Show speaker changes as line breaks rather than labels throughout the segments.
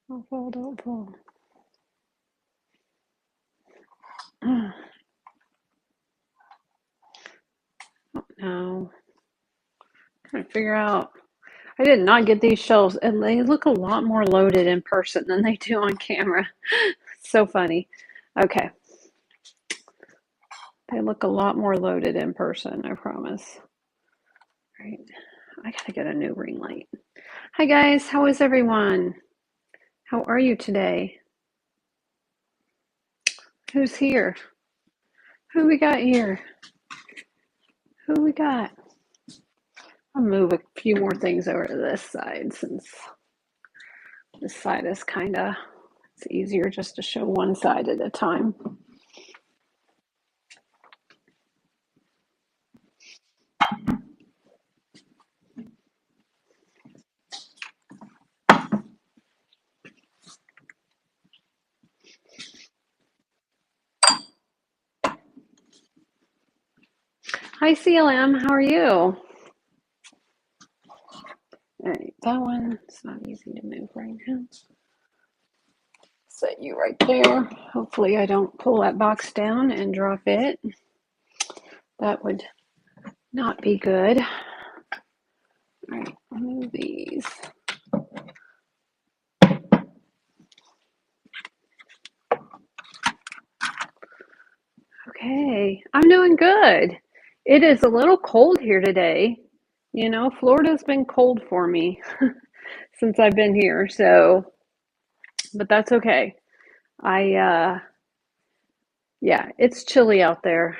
Don't fall, don't fall. No. Trying to figure out. I did not get these shelves, and they look a lot more loaded in person than they do on camera. So funny. Okay. They look a lot more loaded in person, I promise. All right. I gotta get a new ring light. Hi guys, how is everyone? How are you today? Who's here? Who we got here? Who we got? I'll move a few more things over to this side since this side is it's easier just to show one side at a time. Hi CLM, how are you? All right, that one, it's not easy to move right now. Set you right there. Hopefully I don't pull that box down and drop it. That would not be good. All right, move these. Okay, I'm doing good. It is a little cold here today. You know, Florida's been cold for me since I've been here, so, but that's okay. Yeah, it's chilly out there.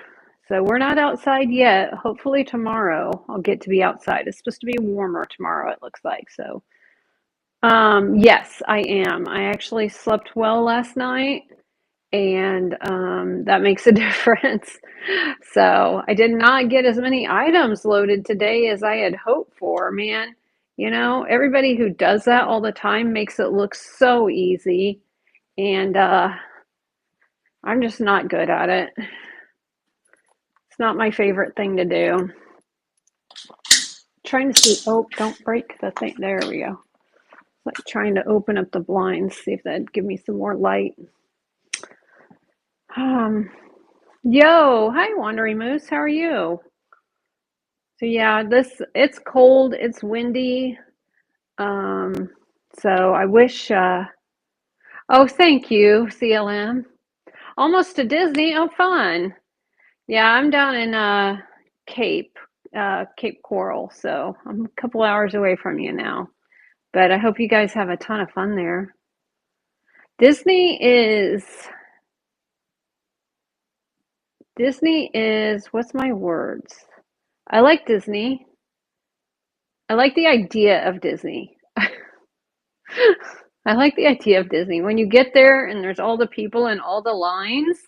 So we're not outside yet. Hopefully tomorrow I'll get to be outside. It's supposed to be warmer tomorrow, it looks like. So, yes, I am. I actually slept well last night, and that makes a difference. So I did not get as many items loaded today as I had hoped for, man. You know, everybody who does that all the time makes it look so easy, and I'm just not good at it. It's not my favorite thing to do. Trying to see, oh, don't break the thing. There we go. It's like trying to open up the blinds, see if that'd give me some more light. Um, Yo, hi, Wandering Moose. How are you? So yeah, it's cold, it's windy. Um, so I wish. Oh, thank you, CLM. Almost to Disney. Oh, fun. Yeah, I'm down in Cape, Cape Coral, so I'm a couple hours away from you now. But I hope you guys have a ton of fun there. Disney is Disney is what's my words? I like Disney. I like the idea of Disney. I like the idea of Disney. When you get there and there's all the people and all the lines.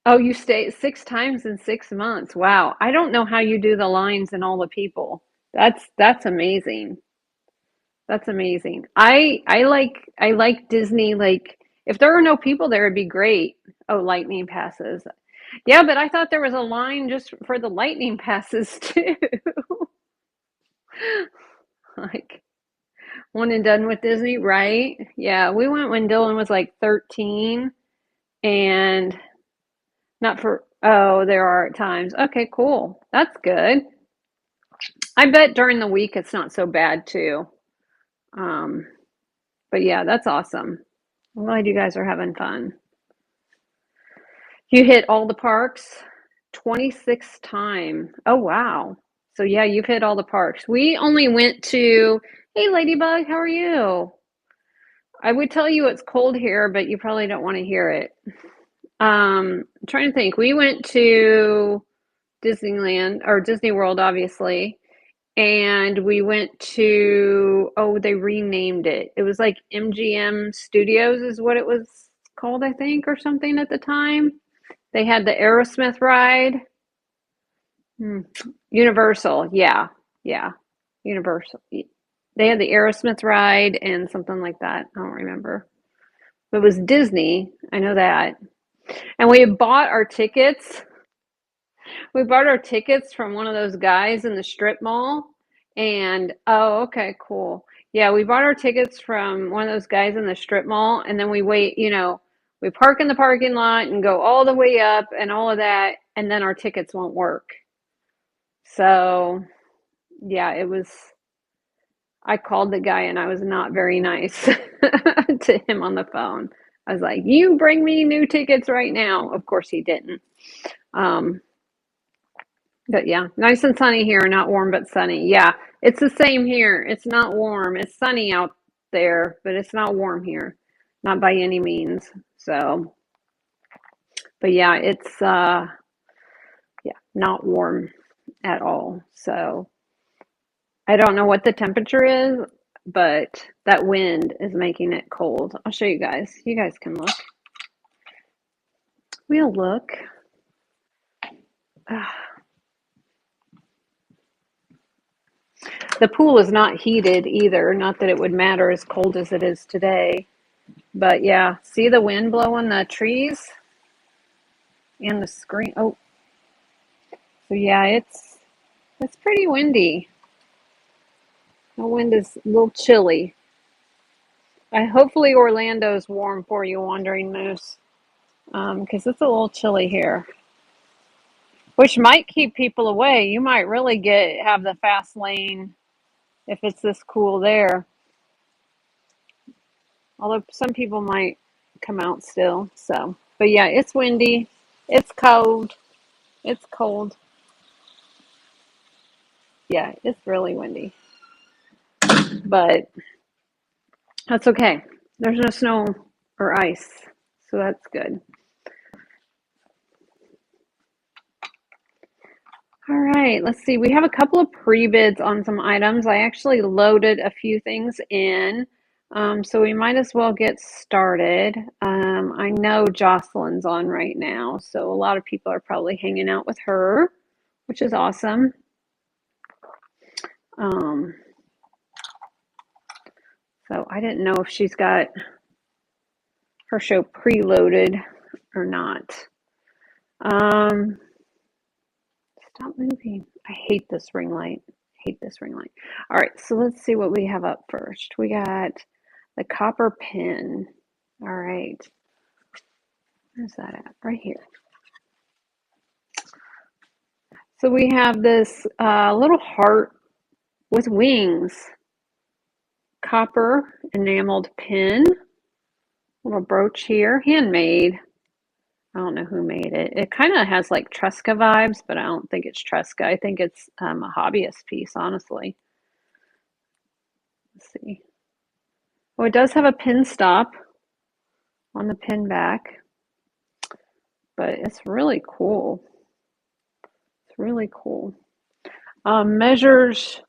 Oh, you stay 6 times in 6 months. Wow. I don't know how you do the lines and all the people. That's amazing. That's amazing. I like Disney, like if there were no people there it'd be great. Oh, lightning passes. Yeah, but I thought there was a line just for the lightning passes too. Like one and done with Disney, right? Yeah, we went when Dylan was like 13 and not for, oh, there are at times. Okay, cool. That's good. I bet during the week it's not so bad too. Um, but yeah, that's awesome. I'm glad you guys are having fun. You hit all the parks 26 time. Oh wow. So yeah, you've hit all the parks. We only went to, hey Ladybug, how are you? I would tell you it's cold here, but you probably don't want to hear it. I'm trying to think. We went to Disneyland or Disney World, obviously, and we went to, oh, they renamed it. It was like MGM Studios, is what it was called, I think, or something at the time. They had the Aerosmith ride. Hmm. Universal, yeah, yeah, Universal. They had the Aerosmith ride and something like that. I don't remember. It was Disney. I know that. And we bought our tickets. We bought our tickets from one of those guys in the strip mall, And oh, okay, cool. Yeah, we bought our tickets from one of those guys in the strip mall, and then we wait, we park in the parking lot and go all the way up and all of that, and then our tickets won't work. So, yeah, I called the guy and I was not very nice to him on the phone. I was like, "You bring me new tickets right now." Of course, he didn't. Um, but yeah, nice and sunny here, not warm but sunny. Yeah, it's the same here. It's not warm. It's sunny out there, but it's not warm here, not by any means. So, but yeah, it's yeah, not warm at all. So, I don't know what the temperature is, but that wind is making it cold. I'll show you guys. You guys can look. We'll look. The pool is not heated either. Not that it would matter as cold as it is today. But yeah, see the wind blowing the trees and the screen. Oh, so yeah, it's pretty windy. The wind is a little chilly. Hopefully Orlando's warm for you, Wandering Moose, because it's a little chilly here, which might keep people away. You might really have the fast lane if it's this cool there. Although some people might come out still. So, but yeah, it's windy. It's cold. It's cold. Yeah, it's really windy. But that's okay. There's no snow or ice. So that's good. All right, let's see. We have a couple of pre-bids on some items. I actually loaded a few things in, so we might as well get started. I know Jocelyn's on right now, so a lot of people are probably hanging out with her, which is awesome. Um, so I didn't know if she's got her show preloaded or not. Stop moving. I hate this ring light. Hate this ring light. All right, so let's see what we have up first. We got the copper pin. All right. Where's that at? Right here. So we have this little heart with wings. Copper enameled pin. Little brooch here. Handmade. I don't know who made it. It kind of has like Tresca vibes, but I don't think it's Tresca. I think it's a hobbyist piece, honestly. Let's see. Oh, it does have a pin stop on the pin back, but it's really cool. It's really cool. Measures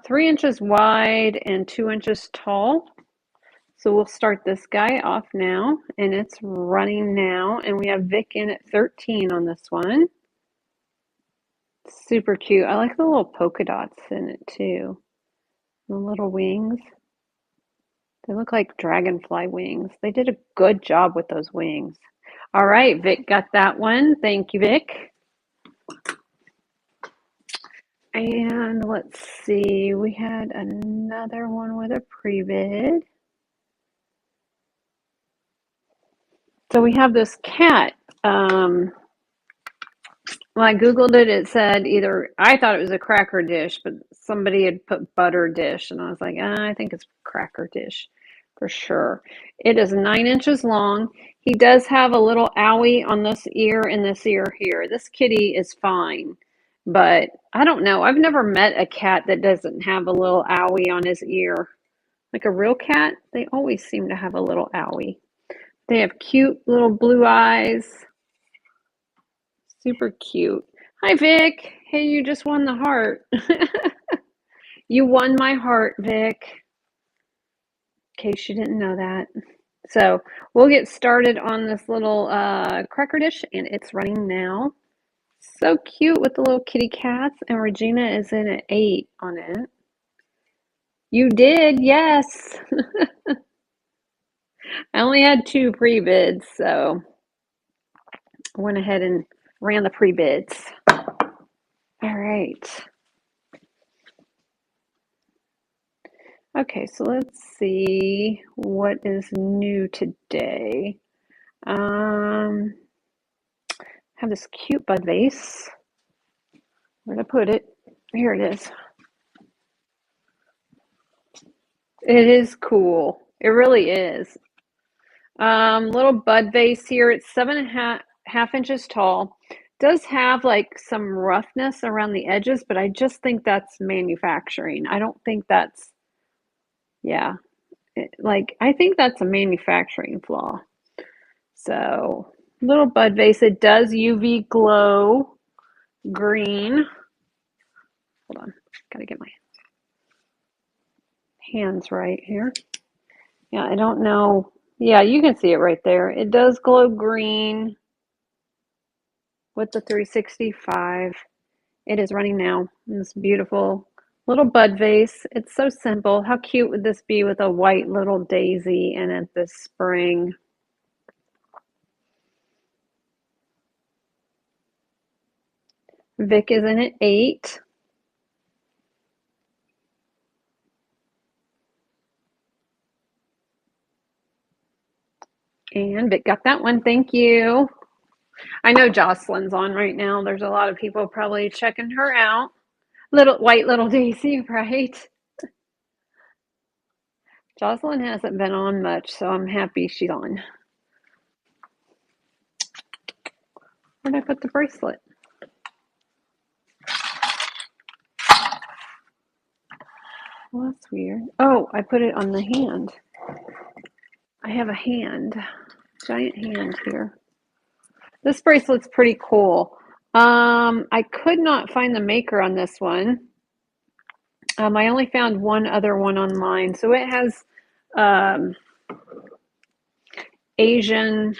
3 inches wide and 2 inches tall. So we'll start this guy off now, and it's running now, and we have Vic in at 13 on this one. Super cute. I like the little polka dots in it too. The little wings. They look like dragonfly wings. They did a good job with those wings. All right, Vic got that one. Thank you, Vic. And let's see, we had another one with a pre-bid. So we have this cat. When I Googled it, it said I thought it was a cracker dish, but somebody had put butter dish, and I was like, I think it's cracker dish for sure. It is 9 inches long. He does have a little owie on this ear and this ear here. This kitty is fine, but I don't know. I've never met a cat that doesn't have a little owie on his ear. Like a real cat, they always seem to have a little owie. They have cute little blue eyes. Super cute. Hi, Vic. Hey, you just won the heart. You won my heart, Vic. In case you didn't know that. So we'll get started on this little cracker dish, and it's running now. So cute with the little kitty cats, and Regina is in at 8 on it. You did, yes. I only had 2 pre-bids, so I went ahead and ran the pre-bids. All right. Okay, so let's see what is new today. Have this cute bud vase. Where'd I put it? Here it is. It is cool. It really is. Little bud vase here. It's 7.5 inches tall. Does have like some roughness around the edges, but I just think that's manufacturing. I don't think that's, yeah, I think that's a manufacturing flaw. So, little bud vase. It does UV glow green. Hold on, gotta get my hands right here. Yeah, I don't know. Yeah, you can see it right there. It does glow green with the 365. It is running now. This beautiful little bud vase. It's so simple. How cute would this be with a white little daisy in it this spring? Vic is in at 8. And Vic got that one. Thank you. I know Jocelyn's on right now. There's a lot of people probably checking her out. Little white little Daisy, right? Jocelyn hasn't been on much, so I'm happy she's on. Where'd I put the bracelet? Well, that's weird. Oh, I put it on the hand. I have a hand, giant hand here. This bracelet's pretty cool. I could not find the maker on this one. I only found one other one online. So it has Asian,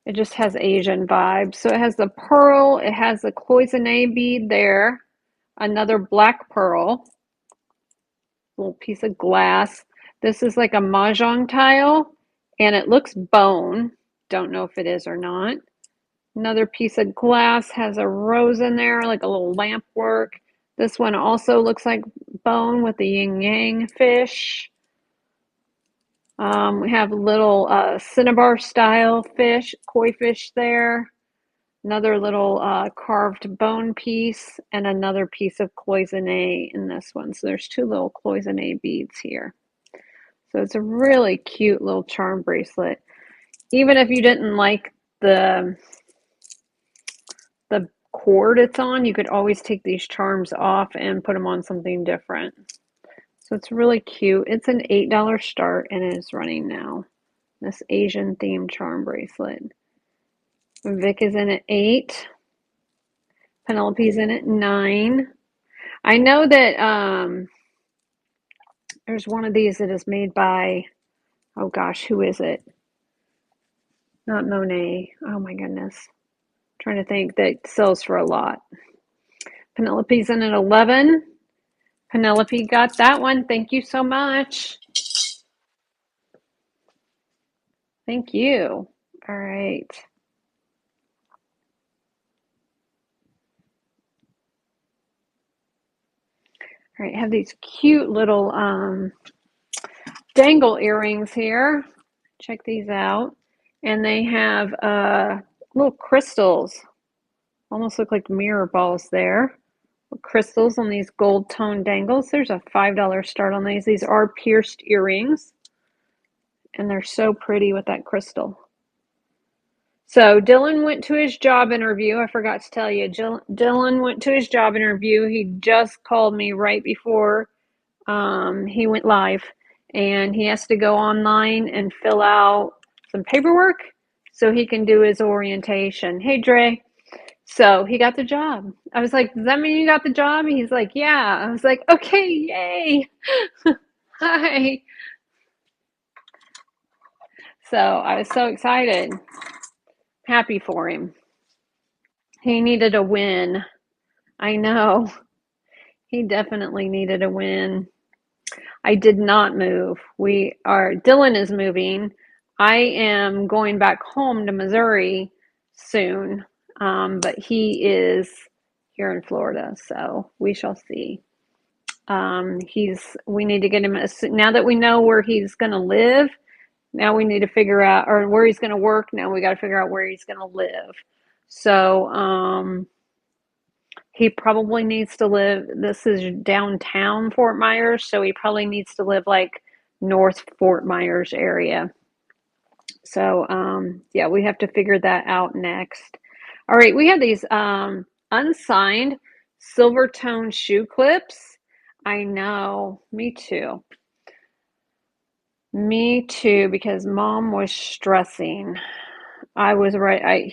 it just has Asian vibes. So it has the pearl, it has the cloisonne bead there, another black pearl, little piece of glass. This is like a mahjong tile, and it looks bone. Don't know if it is or not. Another piece of glass has a rose in there, like a little lamp work. This one also looks like bone with the yin yang fish. We have little cinnabar style fish, koi fish there. Another little carved bone piece and another piece of cloisonne in this one. So there's two little cloisonne beads here. So it's a really cute little charm bracelet. Even if you didn't like the cord it's on, you could always take these charms off and put them on something different. So it's really cute. It's an $8 start and it is running now. This Asian themed charm bracelet. Vic is in at 8. Penelope's in at 9. I know that there's one of these that is made by, oh gosh, who is it? Not Monet. Oh my goodness. I'm trying to think, that sells for a lot. Penelope's in at 11. Penelope got that one. Thank you so much. Thank you. All right. All right, I have these cute little dangle earrings here. Check these out. And they have little crystals. Almost look like mirror balls there. Crystals on these gold tone dangles. There's a $5 start on these. These are pierced earrings. And they're so pretty with that crystal. So Dylan went to his job interview. I forgot to tell you. Dylan went to his job interview. He just called me right before he went live. And he has to go online and fill out some paperwork so he can do his orientation. Hey, Dre. So he got the job. I was like, does that mean you got the job? He's like, yeah. I was like, okay, yay. Hi. So I was so excited. Happy for him. He needed a win. I know. He definitely needed a win. I did not move. Dylan is moving. I am going back home to Missouri soon. But he here in Florida. So we shall see. We need to get him, now that we know where he's going to live, now we need to figure out, or where he's going to work. Now we got to figure out where he's going to live. So, he probably needs to live, this is downtown Fort Myers, so he probably needs to live like North Fort Myers area. So, yeah, we have to figure that out next. All right, we have these unsigned silver tone shoe clips. I know, me too. Me too, because mom was stressing. I was right.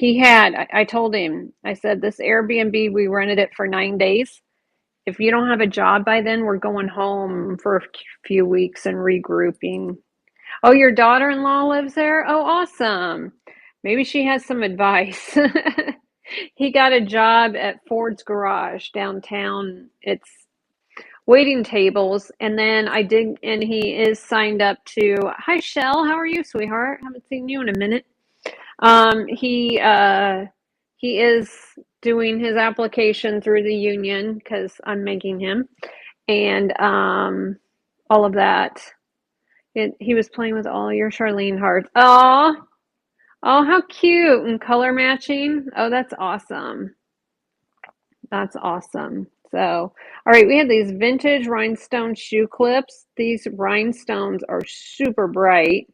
I told him, I said, this Airbnb, we rented it for 9 days. If you don't have a job by then, we're going home for a few weeks and regrouping. Oh, your daughter-in-law lives there? Oh, awesome. Maybe she has some advice. He got a job at Ford's Garage downtown. It's waiting tables. And then and he is signed up to, hi, Shell. How are you, sweetheart? Haven't seen you in a minute. He is doing his application through the union because I'm making him, and all of that. He was playing with all your Charlene hearts. Oh, how cute, and color matching. Oh, that's awesome. That's awesome. So, all right, we have these vintage rhinestone shoe clips. These rhinestones are super bright.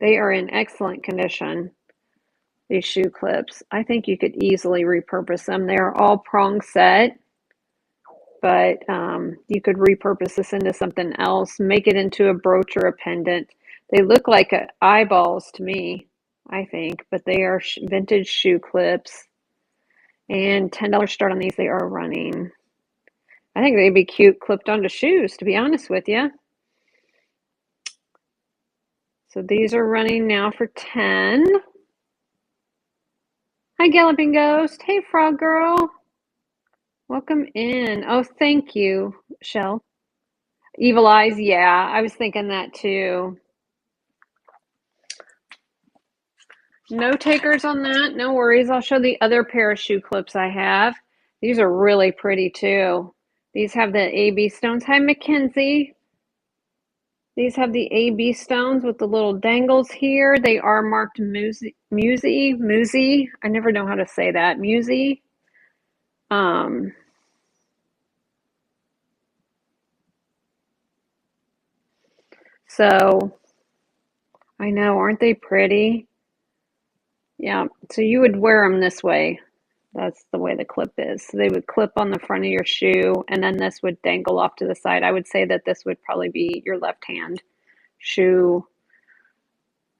They are in excellent condition, these shoe clips. I think you could easily repurpose them. They're all prong set, but you could repurpose this into something else, make it into a brooch or a pendant. They look like eyeballs to me, I think, but they are vintage shoe clips. And $10 start on these. They are running. I think they'd be cute clipped onto shoes, to be honest with you. So these are running now for 10. Hi, Galloping Ghost. Hey, Frog Girl. Welcome in. Oh, thank you, Shell. Evil Eyes, yeah, I was thinking that too. No takers on that. No worries. I'll show the other pair of shoe clips I have. These are really pretty too. These have the AB stones. Hi, Mackenzie. These have the AB stones with the little dangles here. They are marked Musi. I never know how to say that. Musi. So I know, aren't they pretty? Yeah, so you would wear them this way. That's the way the clip is. So they would clip on the front of your shoe, and then this would dangle off to the side. I would say that this would probably be your left hand shoe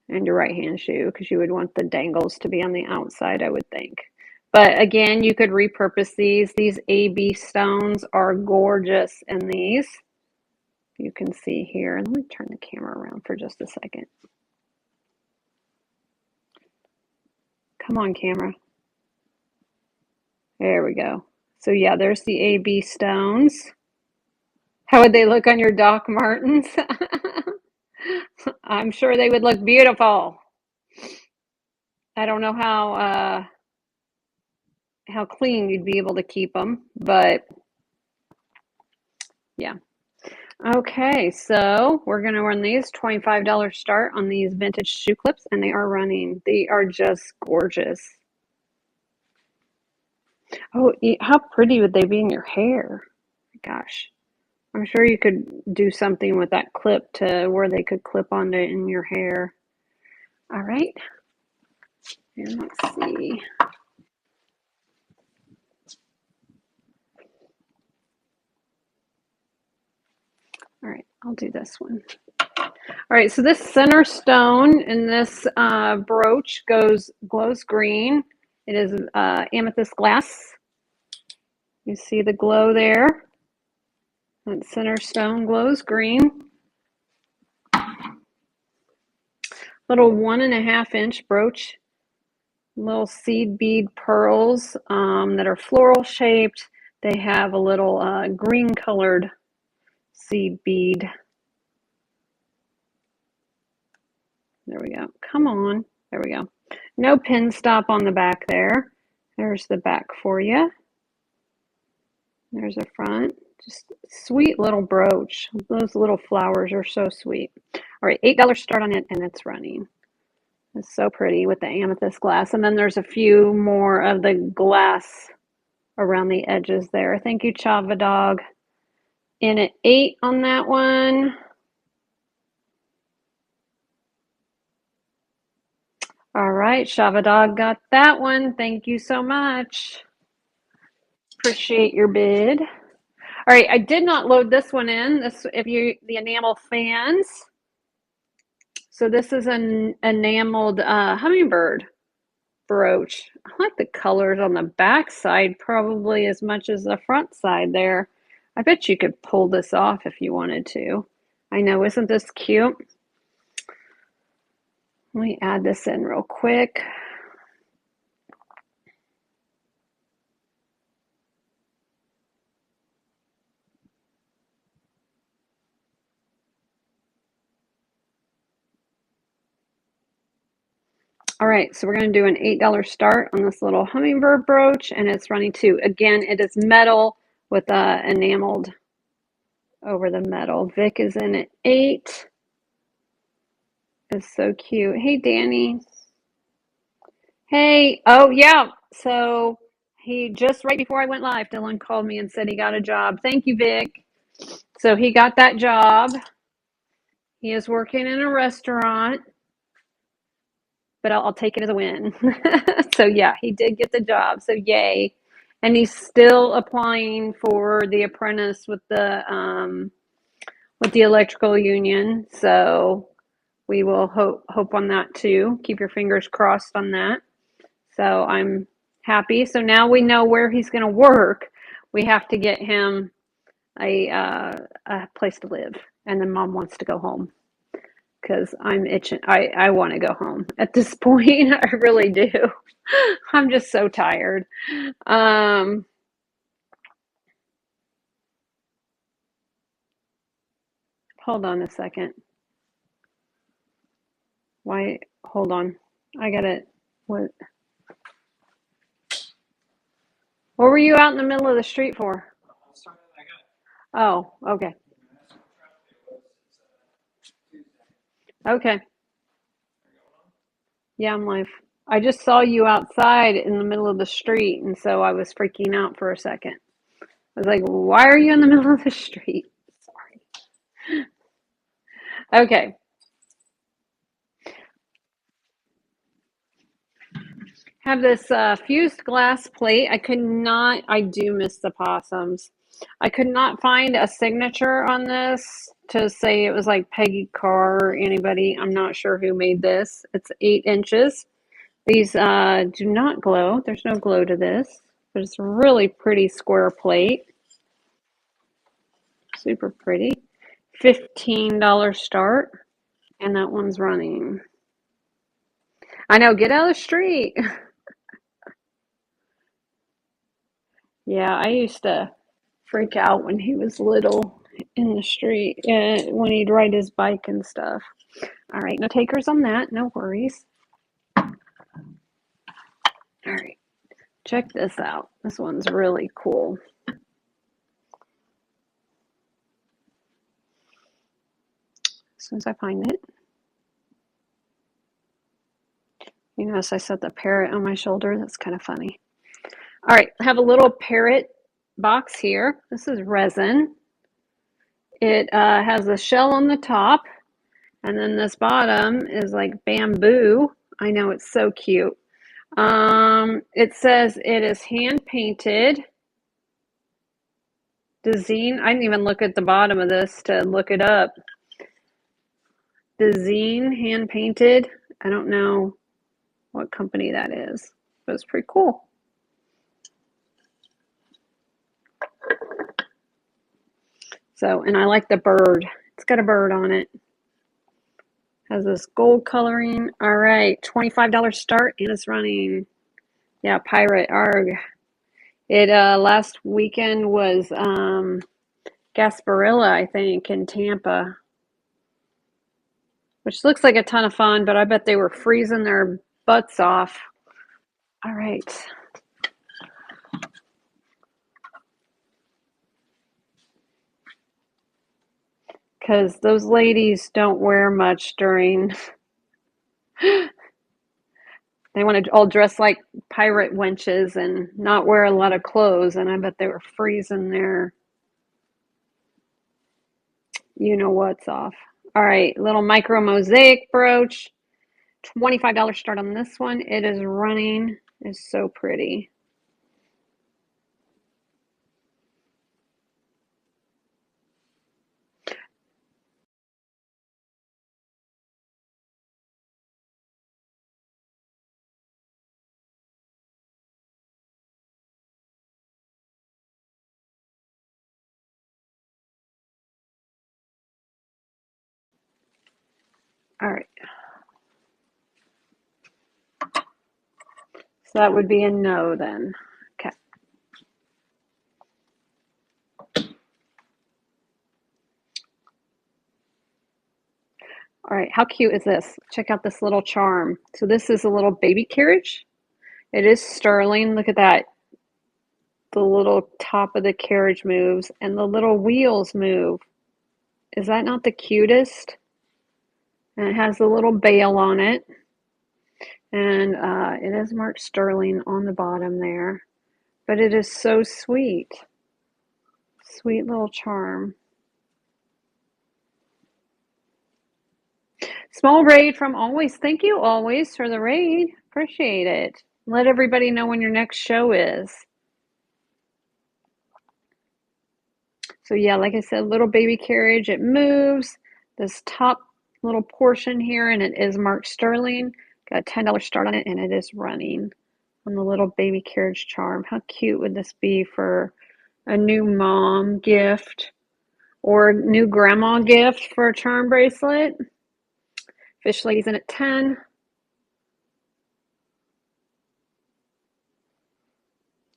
and your right hand shoe, because you would want the dangles to be on the outside, I would think. But again, you could repurpose these. These AB stones are gorgeous in these. You can see here. Let me turn the camera around for just a second. Come on, camera. There we go. So yeah, there's the AB stones. How would they look on your Doc Martens? I'm sure they would look beautiful. I don't know how clean you'd be able to keep them, but yeah. Okay, so we're going to run these $25 start on these vintage shoe clips, and they are running. They are just gorgeous. Oh, how pretty would they be in your hair? Gosh, I'm sure you could do something with that clip to where they could clip onto in your hair. All right, and let's see. All right, I'll do this one. All right, so this center stone in this brooch glows green. It is amethyst glass. You see the glow there. That center stone glows green. Little 1.5-inch brooch. Little seed bead pearls that are floral shaped. They have a little green colored seed bead. There we go. Come on. There we go. No pin stop on the back there. There's the back for you. There's a front. Just sweet little brooch. Those little flowers are so sweet. All right, $8 start on it, and it's running. It's so pretty with the amethyst glass. And then there's a few more of the glass around the edges there. Thank you, Chava Dog. In at 8 on that one. All right, Chava Dog got that one. Thank you so much. Appreciate your bid. All right, I did not load this one in. This, if you the enamel fans. So this is an enameled hummingbird brooch. I like the colors on the back side probably as much as the front side there. I bet you could pull this off if you wanted to. I know, isn't this cute? Let me add this in real quick. All right, so we're going to do an $8 start on this little hummingbird brooch, and it's running 2. Again, it is metal with enameled over the metal. Vic is in at 8. It's so cute. Hey, Danny. Hey, oh yeah. So he just right before I went live, Dylan called me and said he got a job. Thank you, Vic. So he got that job. He is working in a restaurant, but I'll take it as a win. So yeah, he did get the job. So yay. And he's still applying for the apprentice with the electrical union. So we will hope on that too. Keep your fingers crossed on that. So I'm happy. So now we know where he's going to work. We have to get him a place to live, and then Mom wants to go home because I'm itching. I want to go home at this point. I really do. I'm just so tired. Hold on a second. Why? Hold on. I gotta. What? What were you out in the middle of the street for? Oh, okay. Okay. Yeah, I'm live. I just saw you outside in the middle of the street, and so I was freaking out for a second. I was like, why are you in the middle of the street? Sorry. Okay. Have this fused glass plate. I do miss the possums. I could not find a signature on this to say it was like Peggy Carr or anybody. I'm not sure who made this. It's 8 inches. These do not glow. There's no glow to this, but it's a really pretty square plate. Super pretty. $15 start, and that one's running. I know, get out of the street. Yeah, I used to freak out when he was little in the street when he'd ride his bike and stuff. All right, no takers on that, no worries. All right, check this out. This one's really cool. As soon as I find it. You notice I set the parrot on my shoulder. That's kind of funny. All right, I have a little parrot box here. This is resin. It has a shell on the top, and then this bottom is like bamboo. I know, it's so cute. It says it is hand painted. Dezeen. I didn't even look at the bottom of this to look it up. Dezeen hand painted. I don't know what company that is, but it's pretty cool. So, and I like the bird. It's got a bird on it. Has this gold coloring. All right, $25 start, and it's running. Yeah, pirate. Arg. It last weekend was Gasparilla, I think, in Tampa, which looks like a ton of fun, but I bet they were freezing their butts off. All right. because those ladies don't wear much during, they want to all dress like pirate wenches and not wear a lot of clothes, and I bet they were freezing their you know what's off. All right, little micro mosaic brooch, $25 start on this one. It is running, it's so pretty. All right, so that would be a no then. Okay. All right, how cute is this? Check out this little charm. So this is a little baby carriage. It is sterling. Look at that. The little top of the carriage moves and the little wheels move. Is that not the cutest? And it has a little bail on it. And it is marked sterling on the bottom there. But it is so sweet. Sweet little charm. Small raid from Always. Thank you, Always, for the raid. Appreciate it. Let everybody know when your next show is. So yeah, like I said, little baby carriage. It moves. This top little portion here, and it is marked sterling. Got a $10 start on it, and it is running on the little baby carriage charm. How cute would this be for a new mom gift or a new grandma gift for a charm bracelet? Fish Lady's in at 10.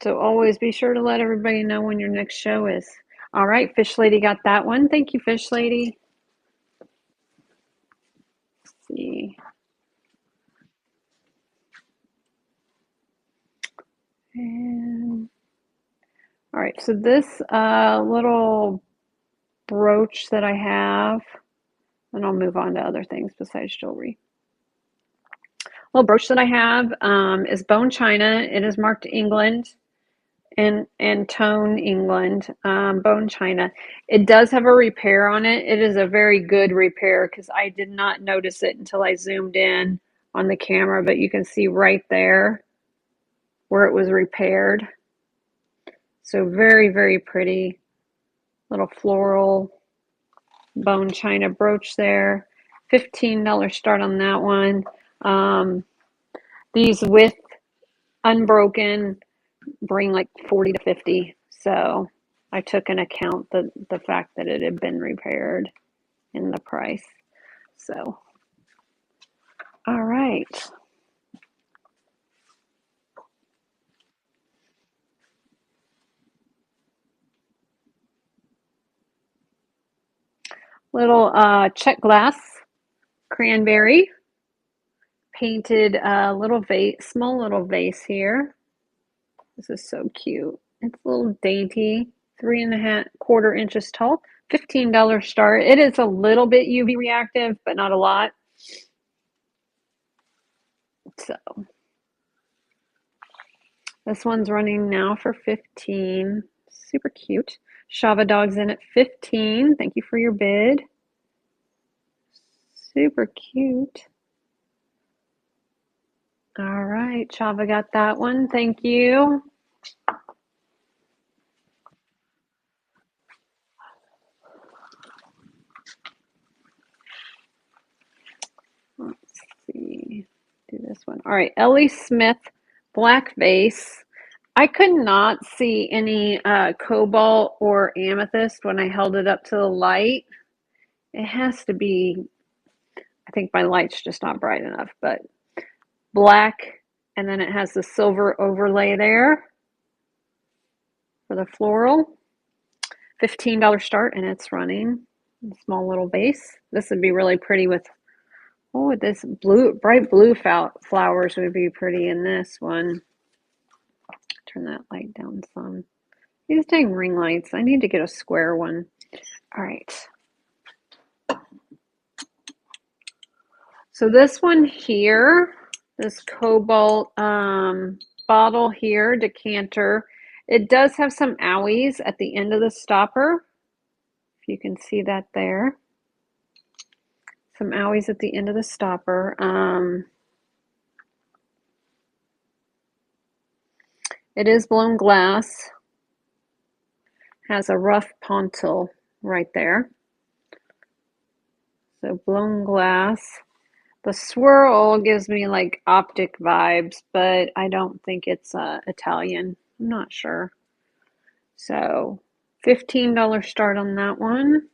So always be sure to let everybody know when your next show is. All right, Fish Lady got that one. Thank you, Fish Lady. Let's see. And all right, so this little brooch that I have, and I'll move on to other things besides jewelry. Little brooch that I have is bone china. It is marked England and tone England, bone china. It does have a repair on it. It is a very good repair because I did not notice it until I zoomed in on the camera, but you can see right there where it was repaired. So very, very pretty little floral bone china brooch there. $15 start on that one. These with unbroken bring like 40 to 50. So I took into account the fact that it had been repaired in the price. So, all right. Little check glass cranberry painted little vase, small little vase here. This is so cute. It's a little dainty, 3.25 inches tall. $15 start. It is a little bit UV reactive, but not a lot. So this one's running now for 15. Super cute. Shava Dog's in at 15. Thank you for your bid. Super cute. All right, Shava got that one. Thank you. Let's see. Do this one. All right, Ellie Smith, black vase. I could not see any cobalt or amethyst when I held it up to the light. It has to be, I think my light's just not bright enough, but black, and then it has the silver overlay there for the floral. $15 start, and it's running. A small little vase. This would be really pretty with, oh, this blue, bright blue flowers would be pretty in this one. Turn that light down some. These dang ring lights. I need to get a square one. All right. So this one here, this Cobalt bottle here, decanter, it does have some owies at the end of the stopper. If you can see that there. Some owies at the end of the stopper. It is blown glass. Has a rough pontil right there. So blown glass. The swirl gives me like optic vibes, but I don't think it's Italian. I'm not sure. So $15 start on that one.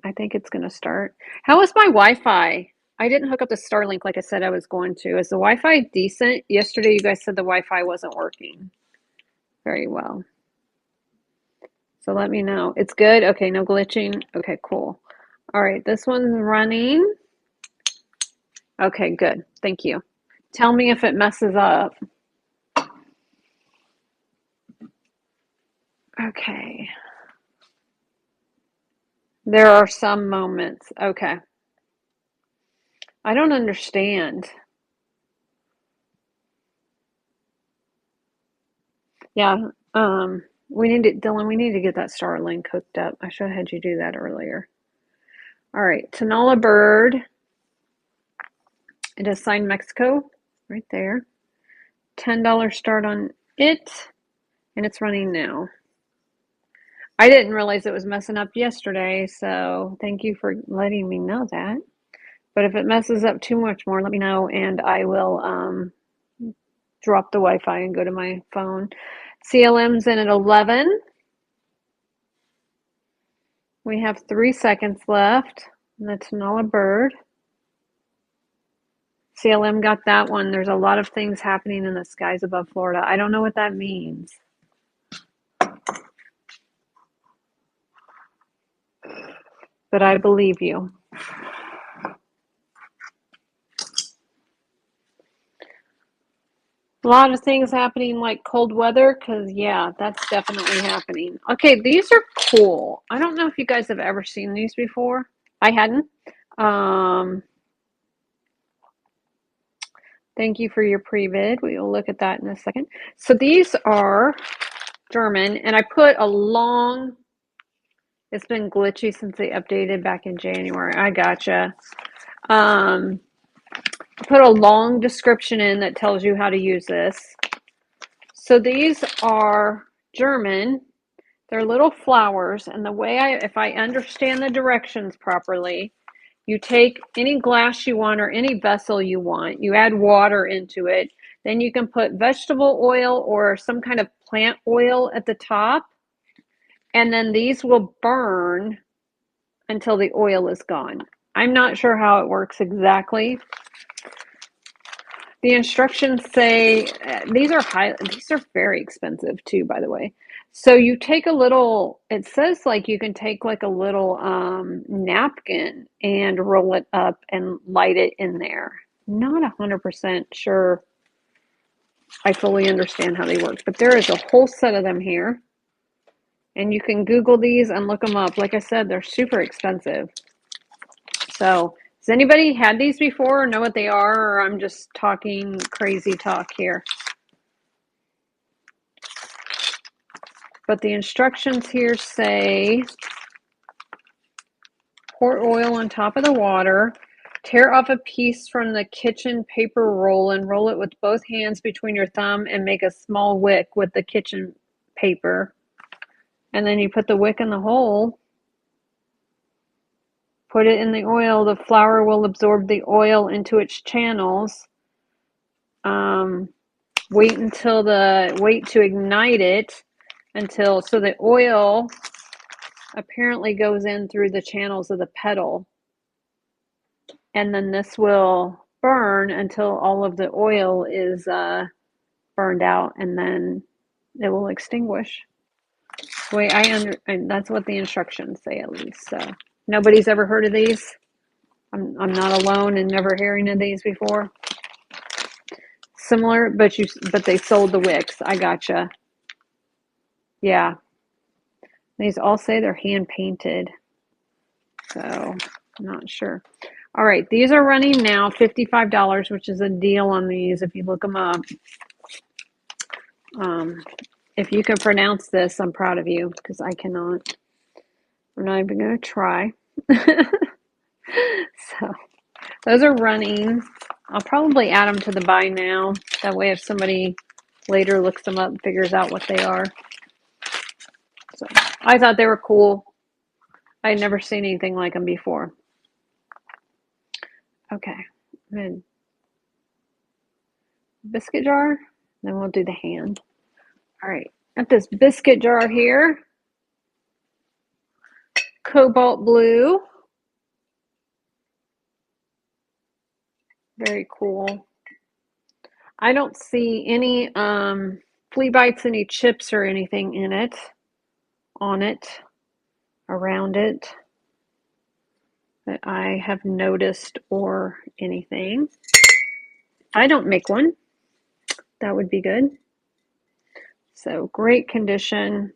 I think it's going to start. How is my Wi-Fi? I didn't hook up the Starlink like I said I was going to. Is the Wi-Fi decent? Yesterday you guys said the Wi-Fi wasn't working very well. So let me know. It's good? Okay, no glitching? Okay, cool. All right, this one's running. Okay, good. Thank you. Tell me if it messes up. Okay. There are some moments. Okay. I don't understand. Yeah, Dylan, we need to get that Starlink hooked up. I should have had you do that earlier. All right, Tanola Bird. It is signed Mexico right there. $10 start on it, and it's running now. I didn't realize it was messing up yesterday, so thank you for letting me know that. But if it messes up too much more, let me know, and I will drop the Wi-Fi and go to my phone. CLM's in at 11. We have 3 seconds left. The Tanola Bird. CLM got that one. There's a lot of things happening in the skies above Florida. I don't know what that means. But I believe you. A lot of things happening like cold weather, because yeah, that's definitely happening. Okay, these are cool. I don't know if you guys have ever seen these before. I hadn't. Thank you for your pre-vid. We will look at that in a second. So these are German, and I put a long, it's been glitchy since they updated back in January. I gotcha. I put a long description in that tells you how to use this. So these are German. They're little flowers, and the way if I understand the directions properly, you take any glass you want or any vessel you want, you add water into it, then you can put vegetable oil or some kind of plant oil at the top, and then these will burn until the oil is gone. I'm not sure how it works exactly. The instructions say these are very expensive too, by the way. So you take a little, it says like you can take like a little napkin and roll it up and light it in there. Not 100% sure I fully understand how they work, but there is a whole set of them here. And you can Google these and look them up. Like I said, they're super expensive. So has anybody had these before or know what they are, or I'm just talking crazy talk here? But the instructions here say pour oil on top of the water, tear off a piece from the kitchen paper roll and roll it with both hands between your thumb and make a small wick with the kitchen paper. And then you put the wick in the hole, put it in the oil. The flour will absorb the oil into its channels. Wait to ignite it so the oil apparently goes in through the channels of the petal. And then this will burn until all of the oil is burned out, and then it will extinguish. Wait, that's what the instructions say at least. So nobody's ever heard of these. I'm not alone in never hearing of these before. Similar, but they sold the wicks. I gotcha. Yeah. These all say they're hand painted. So I'm not sure. All right, these are running now $55, which is a deal on these if you look them up. If you can pronounce this, I'm proud of you because I cannot. I'm not even going to try. So those are running. I'll probably add them to the buy now. That way if somebody later looks them up and figures out what they are. So I thought they were cool. I had never seen anything like them before. Okay, then biscuit jar, then we'll do the hand. All right, got this biscuit jar here. Cobalt blue. Very cool. I don't see any flea bites, any chips or anything in it, on it, around it that I have noticed or anything. I don't make one. That would be good. So great condition.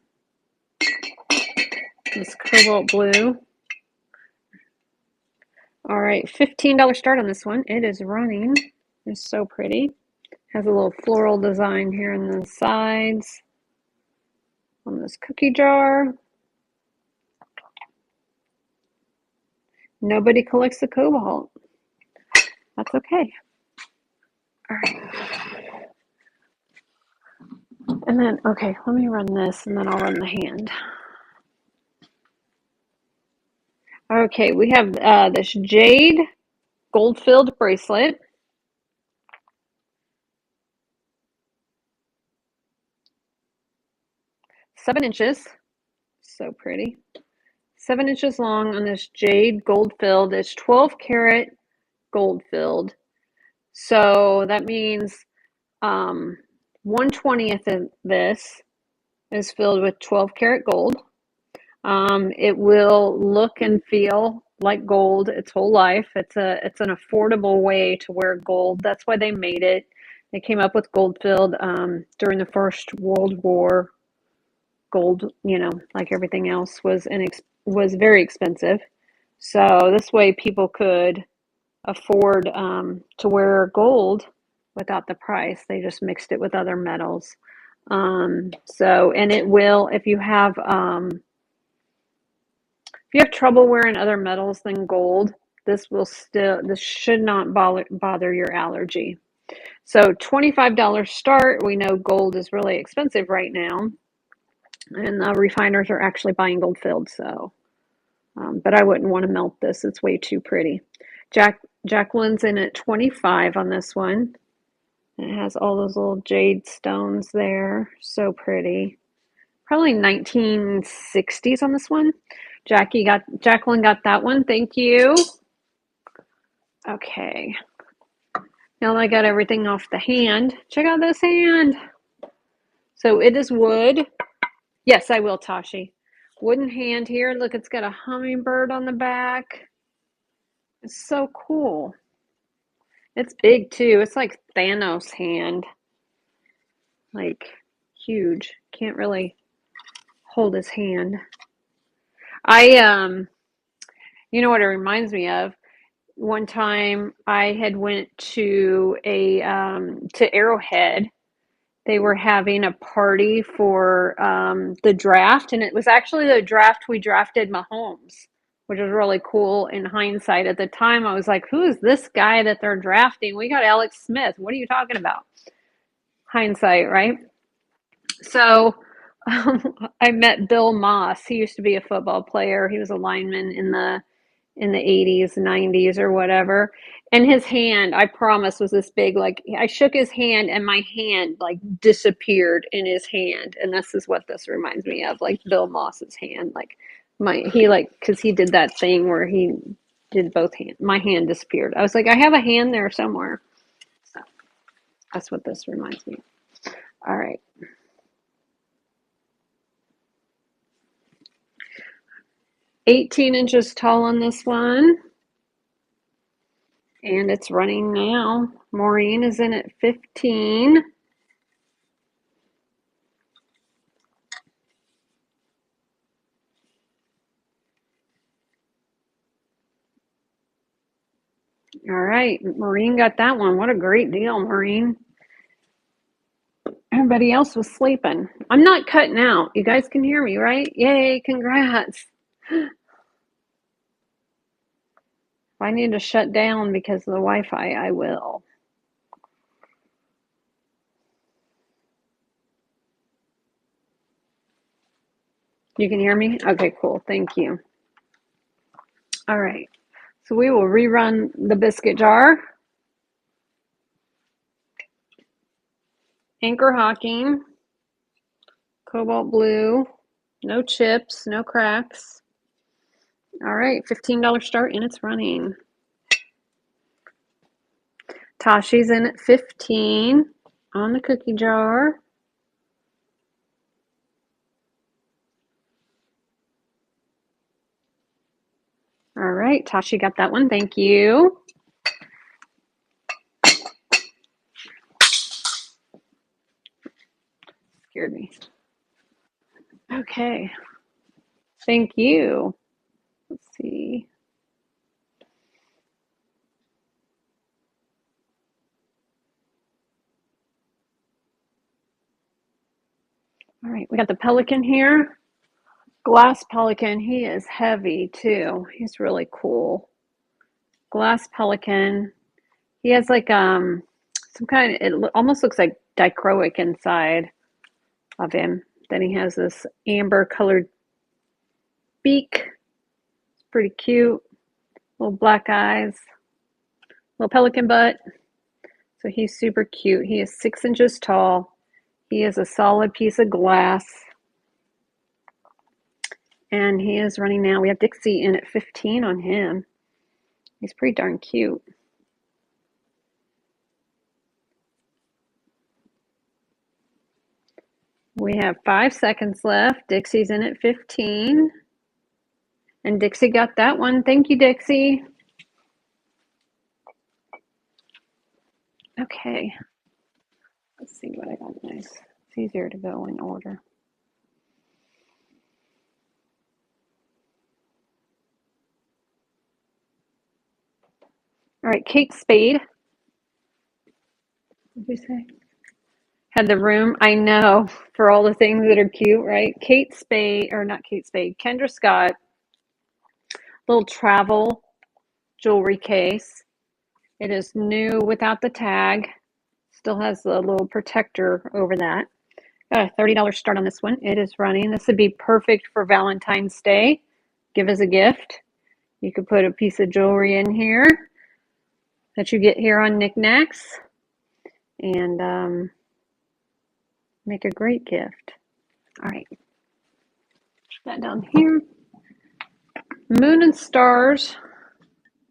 This cobalt blue. All right, $15 start on this one. It is running. It's so pretty. Has a little floral design here on the sides on this cookie jar. Nobody collects the cobalt. That's okay. All right. And then, okay, let me run this and then I'll run the hand. Okay, we have this jade gold-filled bracelet. Seven inches. So pretty. 7 inches long on this jade gold-filled. It's 12 karat gold-filled. So that means 1/20th of this is filled with 12 karat gold. It will look and feel like gold its whole life. It's an affordable way to wear gold. That's why they made it. They came up with gold filled during the First World War. Gold, like everything else, was very expensive. So this way people could afford to wear gold without the price. They just mixed it with other metals. And it will, if you have trouble wearing other metals than gold, this should not bother your allergy. So $25 start. We know gold is really expensive right now, and refiners are actually buying gold filled. So, but I wouldn't want to melt this. It's way too pretty. Jacqueline's in at 25 on this one. It has all those little jade stones there. So pretty. Probably 1960s on this one. Jacqueline got that one. Thank you. Okay. Now that I got everything off the hand, check out this hand. So it is wood. Yes, I will, Tashi. Wooden hand here. Look, it's got a hummingbird on the back. It's so cool. It's big too. It's like Thanos' hand. Like huge. Can't really hold his hand. You know what it reminds me of? One time I had went to to Arrowhead. They were having a party for the draft, and it was actually the draft we drafted Mahomes, which was really cool in hindsight. At the time, I was like, "Who is this guy that they're drafting? We got Alex Smith. What are you talking about?" Hindsight, right? So I met Bill Moss. He used to be a football player. He was a lineman in the 80s, 90s or whatever. And his hand, I promise, was this big. Like I shook his hand and my hand like disappeared in his hand. And this is what this reminds me of, like Bill Moss's hand. Like because he did that thing where he did both hands. My hand disappeared. I was like, I have a hand there somewhere. So that's what this reminds me of. All right. 18 inches tall on this one. And it's running now. Maureen is in at 15. All right, Maureen got that one. What a great deal, Maureen. Everybody else was sleeping. I'm not cutting out. You guys can hear me, right? Yay, congrats. If I need to shut down because of the Wi-Fi, I will. You can hear me? Okay, cool. Thank you. All right. So we will rerun the biscuit jar. Anchor Hocking. Cobalt blue. No chips, no cracks. All right, $15 start and it's running. Tashi's in at 15 on the cookie jar. All right, Tashi got that one. Thank you. Scared me. Okay. Thank you. Let's see. All right, we got the pelican here. Glass pelican. He is heavy too. He's really cool. Glass pelican. He has like some kind of, it almost looks like dichroic inside of him. Then he has this amber colored beak. It's pretty cute. Little black eyes. Little pelican butt. So he's super cute. He is 6 inches tall. He is a solid piece of glass. And he is running now. We have Dixie in at 15 on him. He's pretty darn cute. We have 5 seconds left. Dixie's in at 15. And Dixie got that one. Thank you, Dixie. Okay. Let's see what I got nice. It's easier to go in order. All right, Kate Spade. What did you say? Had the room. I know, for all the things that are cute, right? Kate Spade, or not Kate Spade, Kendra Scott, little travel jewelry case. It is new without the tag. Still has the little protector over that. Got a $30 start on this one. It is running. This would be perfect for Valentine's Day. Give as a gift. You could put a piece of jewelry in here that you get here on Knickknacks and make a great gift. All right. Put that down here. Moon and Stars.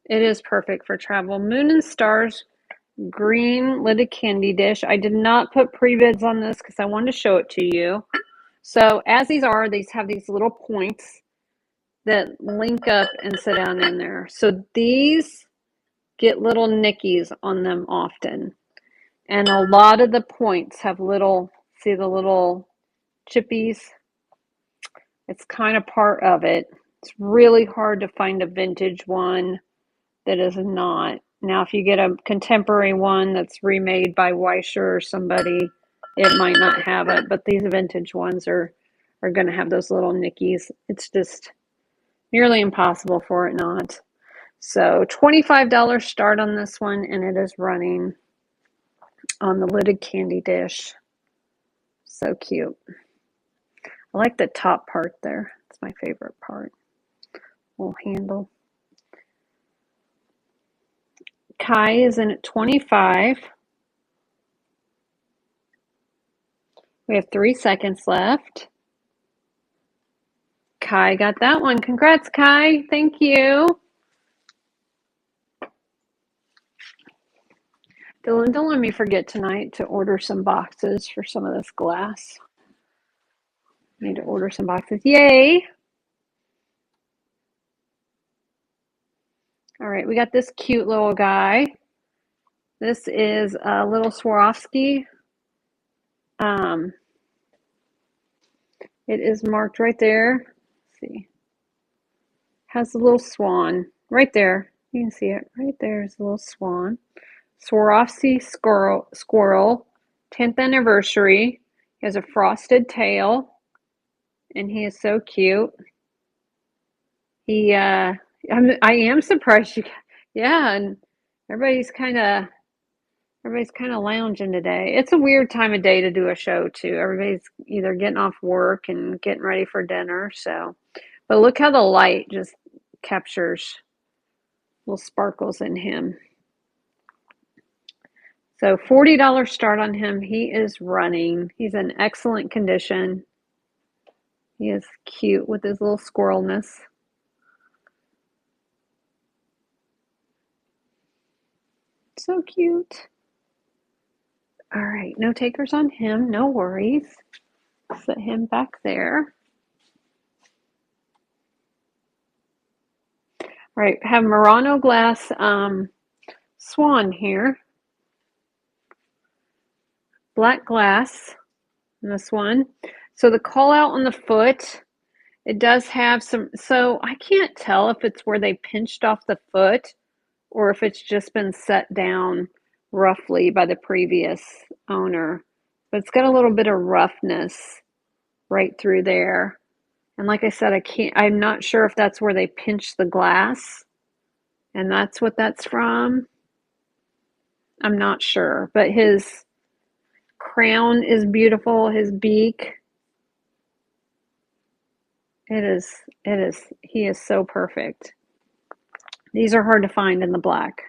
It is perfect for travel. Moon and Stars green lidded candy dish. I did not put pre-bids on this because I wanted to show it to you. So as these have these little points that link up and sit down in there. So these get little nickies on them often. And a lot of the points have little, see the little chippies? It's kind of part of it. It's really hard to find a vintage one that is not. Now, if you get a contemporary one that's remade by Weisher or somebody, it might not have it, but these vintage ones are going to have those little nickies. It's just nearly impossible for it not. So $25 start on this one, and it is running on the lidded candy dish. So cute. I like the top part there. It's my favorite part. Little handle. Kai is in at 25. We have 3 seconds left. Kai got that one. Congrats, Kai. Thank you. Dylan, don't let me forget tonight to order some boxes for some of this glass. I need to order some boxes. Yay! All right, we got this cute little guy. This is a little Swarovski. It is marked right there. Let's see. Has a little swan right there. You can see it right there. There's a little swan. Swarovski squirrel, 10th anniversary. He has a frosted tail, and he is so cute. I am surprised you, yeah, and everybody's kind of everybody's kind of lounging today. It's a weird time of day to do a show too. Everybody's either getting off work and getting ready for dinner. So, but look how the light just captures little sparkles in him. So $40 start on him. He is running. He's in excellent condition. He is cute with his little squirrelness. So cute. All right, no takers on him. No worries. Set him back there. All right, have Murano glass swan here. Black glass in this one. So the call out on the foot, it does have some, so I can't tell if it's where they pinched off the foot or if it's just been set down roughly by the previous owner. But it's got a little bit of roughness right through there. And like I said, I'm not sure if that's where they pinched the glass and that's what that's from. I'm not sure, but his crown is beautiful, his beak. He is so perfect. These are hard to find in the black.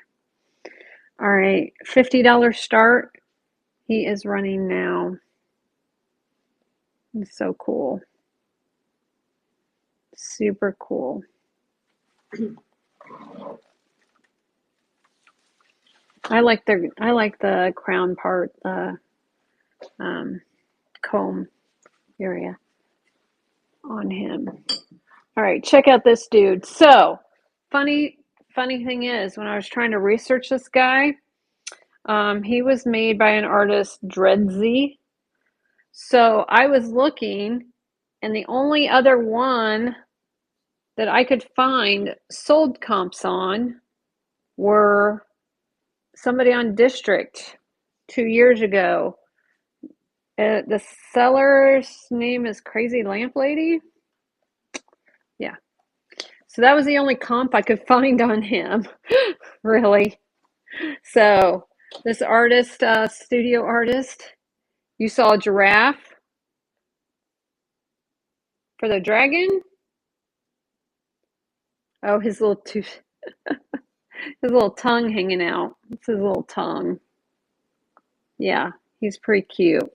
All right, $50 start. He is running now. He's so cool. Super cool. I like the crown part, the comb area on him. All right, check out this dude. So, funny thing is, when I was trying to research this guy, he was made by an artist, Dredzy. So I was looking, and the only other one that I could find sold comps on were somebody on District 2 years ago. The seller's name is Crazy Lamp Lady. Yeah. So that was the only comp I could find on him, really. So this artist, studio artist, you saw a giraffe for the dragon. Oh, his little tooth, his little tongue hanging out. It's his little tongue. Yeah, he's pretty cute.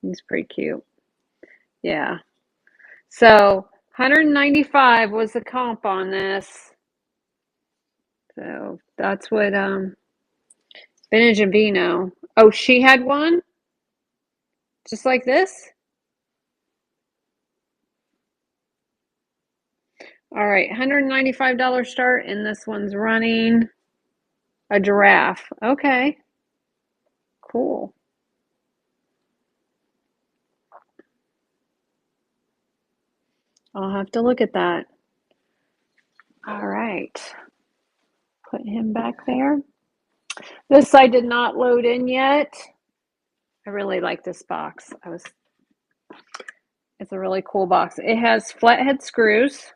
He's pretty cute. Yeah. So 195 was the comp on this. So that's what Vintage and Vino. Oh, she had one? Just like this? All right, $195 start, and this one's running a giraffe. Okay, cool. I'll have to look at that. All right, put him back there. This I did not load in yet. I really like this box. It's a really cool box. It has flathead screws.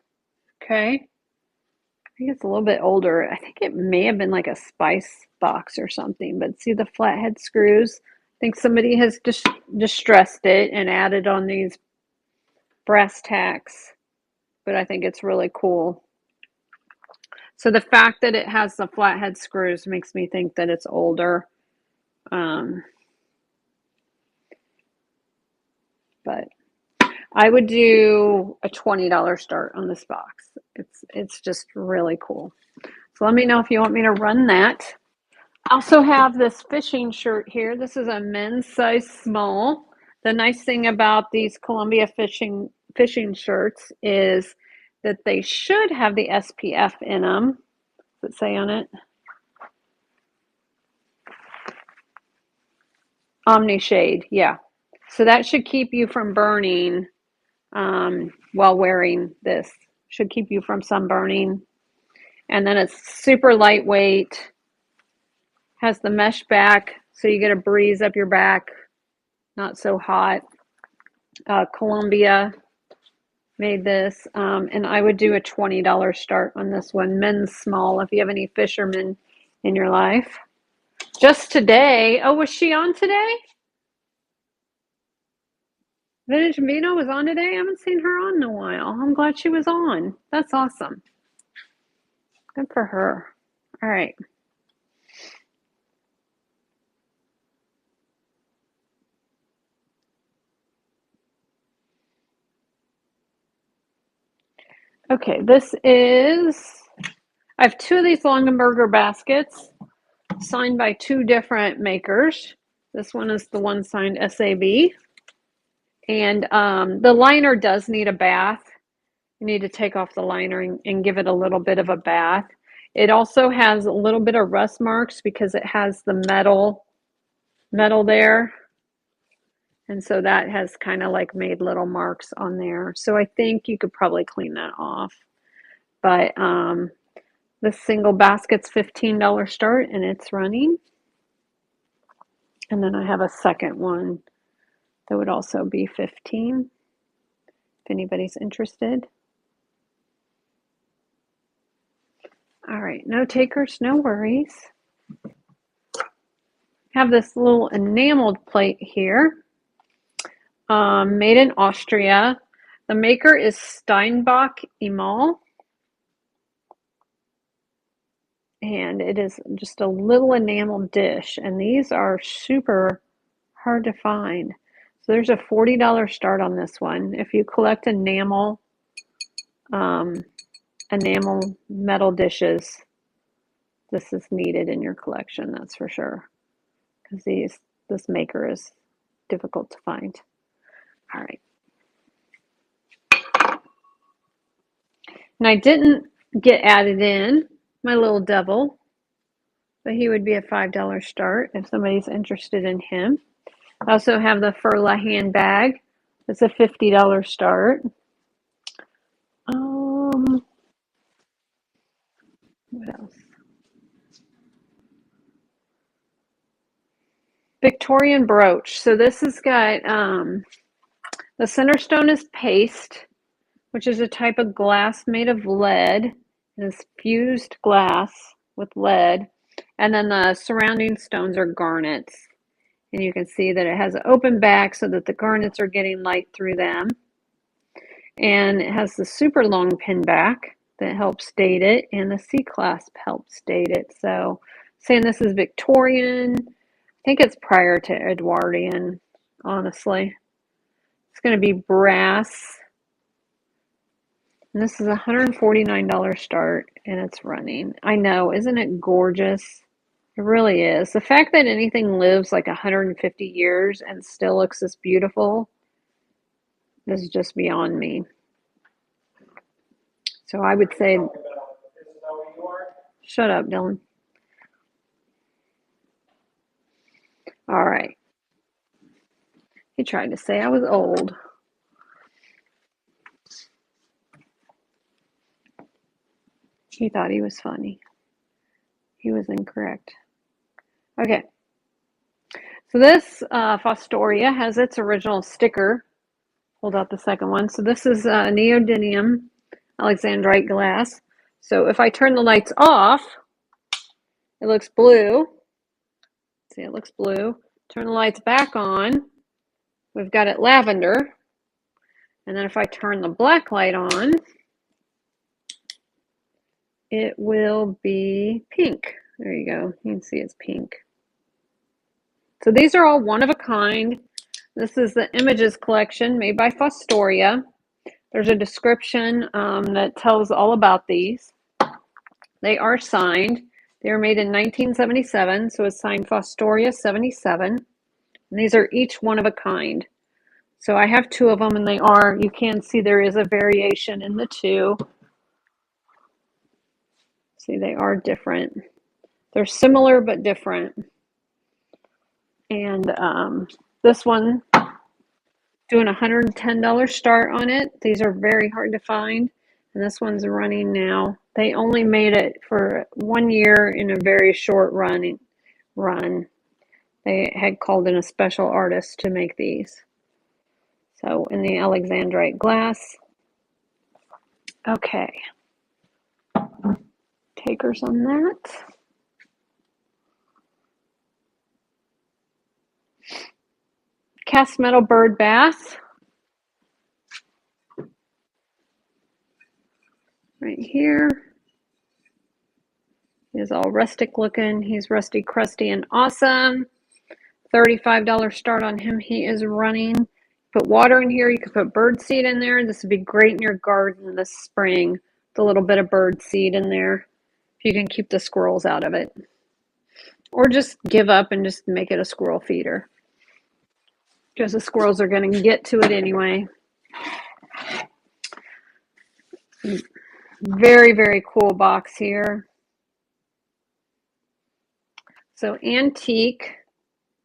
Okay. I think it's a little bit older. I think it may have been like a spice box or something, but see the flathead screws? I think somebody has distressed it and added on these brass tacks, but I think it's really cool. So the fact that it has the flathead screws makes me think that it's older. But I would do a $20 start on this box. It's just really cool. So let me know if you want me to run that. I also have this fishing shirt here. This is a men's size small. The nice thing about these Columbia fishing shirts is that they should have the SPF in them. Does it say on it? Omni Shade, yeah. So that should keep you from burning while wearing this. Should keep you from sunburning. And then it's super lightweight, has the mesh back, so you get a breeze up your back, not so hot. Columbia made this, and I would do a $20 start on this one. Men's small, if you have any fishermen in your life. Just today. Oh, was she on today? Vintage Vino was on today? I haven't seen her on in a while. I'm glad she was on. That's awesome. Good for her. All right. Okay, this is, I have two of these Longenberger baskets signed by two different makers. This one is the one signed SAB. And the liner does need a bath. You need to take off the liner and give it a little bit of a bath. It also has a little bit of rust marks because it has the metal there. And so that has kind of like made little marks on there. So I think you could probably clean that off. But this single basket's $15 start and it's running. And then I have a second one that would also be $15 if anybody's interested. All right, no takers, no worries. Have this little enameled plate here, made in Austria. The maker is Steinbach Emal. And it is just a little enameled dish. And these are super hard to find. So there's a $40 start on this one. If you collect enamel metal dishes, this is needed in your collection, that's for sure. Because this maker is difficult to find. All right. And I didn't get added in my little devil, but he would be a $5 start if somebody's interested in him. I also have the Furla handbag. It's a $50 start. What else? Victorian brooch. So this has got the center stone is paste, which is a type of glass made of lead. It's fused glass with lead. And then the surrounding stones are garnets. And you can see that it has an open back so that the garnets are getting light through them. And it has the super long pin back that helps date it, and the C-clasp helps date it. So saying this is Victorian, I think it's prior to Edwardian, honestly. It's going to be brass. And this is a $149 start, and it's running. I know, isn't it gorgeous? It really is. The fact that anything lives like 150 years and still looks this beautiful is just beyond me. So I would say, shut up, Dylan. All right. He tried to say I was old. He thought he was funny. He was incorrect. Okay. So this Fostoria has its original sticker. Hold out the second one. So this is neodymium alexandrite glass. So if I turn the lights off, it looks blue. See, it looks blue. Turn the lights back on, we've got it lavender. And then if I turn the black light on, it will be pink. There you go. You can see it's pink. So these are all one of a kind. This is the Images collection made by Fostoria. There's a description that tells all about these. They are signed. They were made in 1977, so it's signed Fostoria 77. And these are each one of a kind. So I have two of them, and you can see there is a variation in the two. See, they are different. They're similar but different. And this one, doing a $110 start on it. These are very hard to find. And this one's running now. They only made it for 1 year in a very short run. They had called in a special artist to make these. So in the Alexandrite glass. Okay. Takers on that. Cast metal bird bass. Right here. He's all rustic looking. He's rusty, crusty, and awesome. $35 start on him. He is running. Put water in here. You could put bird seed in there. This would be great in your garden this spring. The little bit of bird seed in there. If you can keep the squirrels out of it. Or just give up and just make it a squirrel feeder. Because the squirrels are going to get to it anyway. Very, very cool box here. So Antique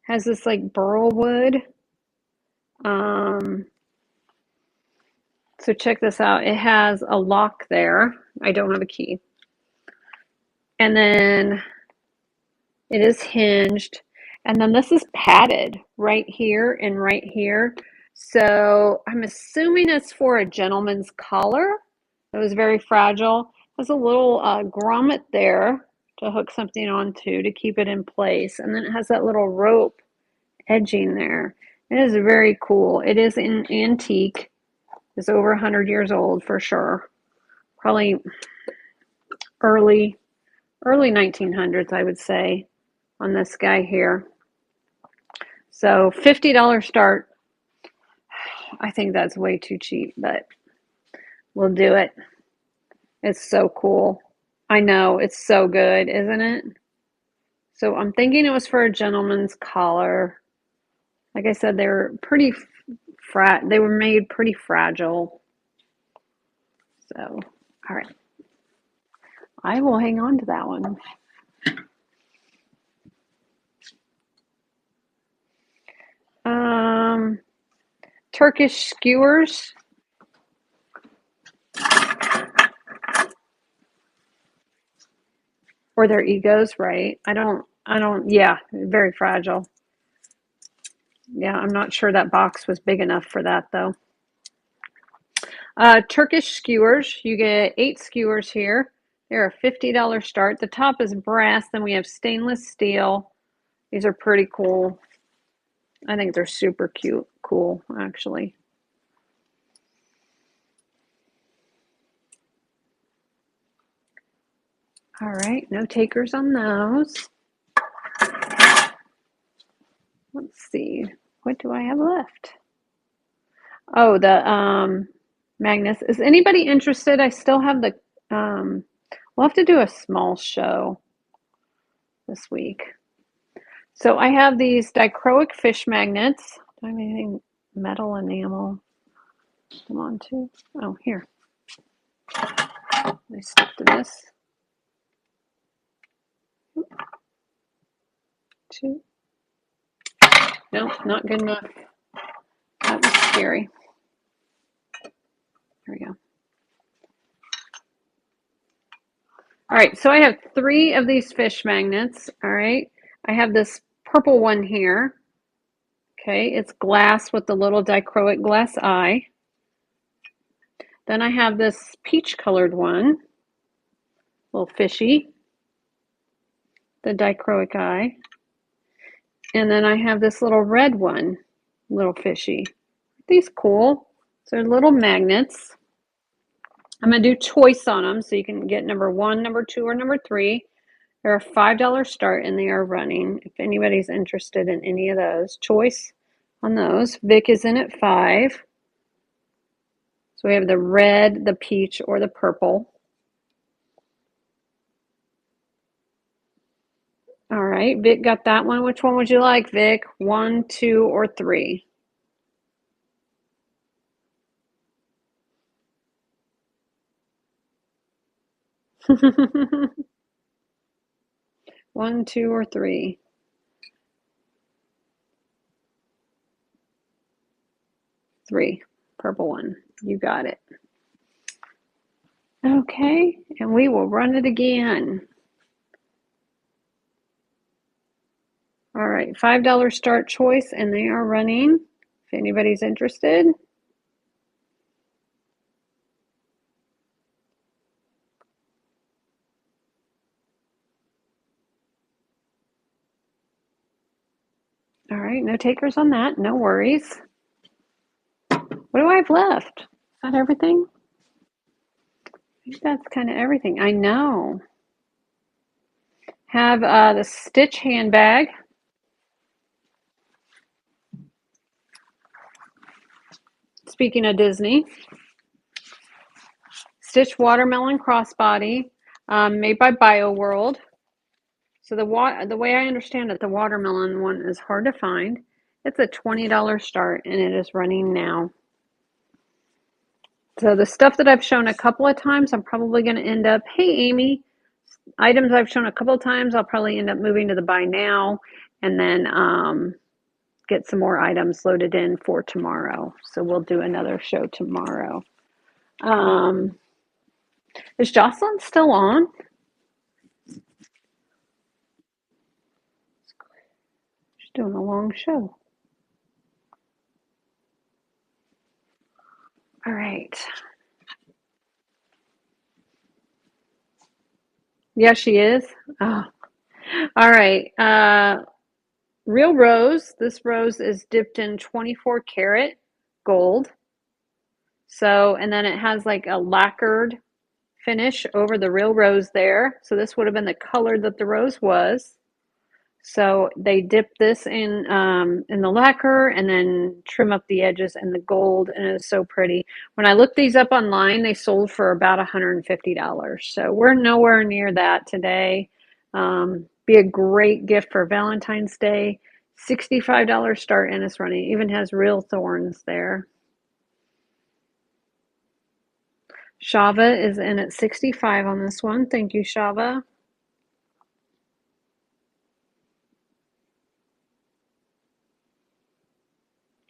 has this like burl wood. So check this out. It has a lock there. I don't have a key. And then it is hinged. And then this is padded right here and right here. So I'm assuming it's for a gentleman's collar. It was very fragile. There's a little grommet there to hook something onto to keep it in place. And then it has that little rope edging there. It is very cool. It is in antique. It's over 100 years old for sure. Probably early 1900s, I would say, on this guy here. So $50 start. I think that's way too cheap, but we'll do it. It's so cool. I know, it's so good, isn't it? So I'm thinking it was for a gentleman's collar. Like I said, they were pretty they were made pretty fragile. So, all right. I will hang on to that one. Turkish skewers. Or their egos, right? Yeah, very fragile. Yeah, I'm not sure that box was big enough for that though. Turkish skewers. You get 8 skewers here. They're a $50 start. The top is brass. Then we have stainless steel. These are pretty cool. I think they're super cool, actually. All right, no takers on those. Let's see. What do I have left? Oh, the magnets. Is anybody interested? I still have the we'll have to do a small show this week. So I have these dichroic fish magnets. Do I have anything metal enamel them on to? Oh, here. I stick to this. 2. No, not good enough. That was scary. There we go. All right, so I have 3 of these fish magnets. All right, I have this purple one here. Okay, it's glass with the little dichroic glass eye. Then I have this peach colored one, a little fishy, the dichroic eye. And then I have this little red one, little fishy. These cool. So they're little magnets. I'm going to do choice on them so you can get number 1, number 2, or number 3. They're a $5 start and they are running. If anybody's interested in any of those, choice on those. Vic is in at 5. So we have the red, the peach, or the purple. All right, Vic got that one. Which one would you like, Vic? 1, 2, or 3? One, 2, or 3? 3. Purple one. You got it. Okay, and we will run it again. All right, $5 start choice, and they are running. If anybody's interested. All right, no takers on that. No worries. What do I have left? Is that everything? I think that's kind of everything. I know. Have the Stitch handbag. Speaking of Disney, Stitch watermelon crossbody, made by BioWorld. So the way I understand it, the watermelon one is hard to find. It's a $20 start, and it is running now. So the stuff that I've shown a couple of times, I'm probably going to end up. Hey, Amy, items I've shown a couple of times, I'll probably end up moving to the buy now, and then get some more items loaded in for tomorrow. So we'll do another show tomorrow. Is Jocelyn still on? She's doing a long show. All right. Yeah, she is. Oh. All right. Real rose. This rose is dipped in 24 karat gold. So, and then it has like a lacquered finish over the real rose there. So this would have been the color that the rose was. So they dip this in the lacquer and then trim up the edges in the gold, and it's so pretty. When I looked these up online, they sold for about $150. So we're nowhere near that today. Be a great gift for Valentine's Day. $65 start, and it's running. It even has real thorns there. Shava is in at 65 on this one. Thank you, Shava.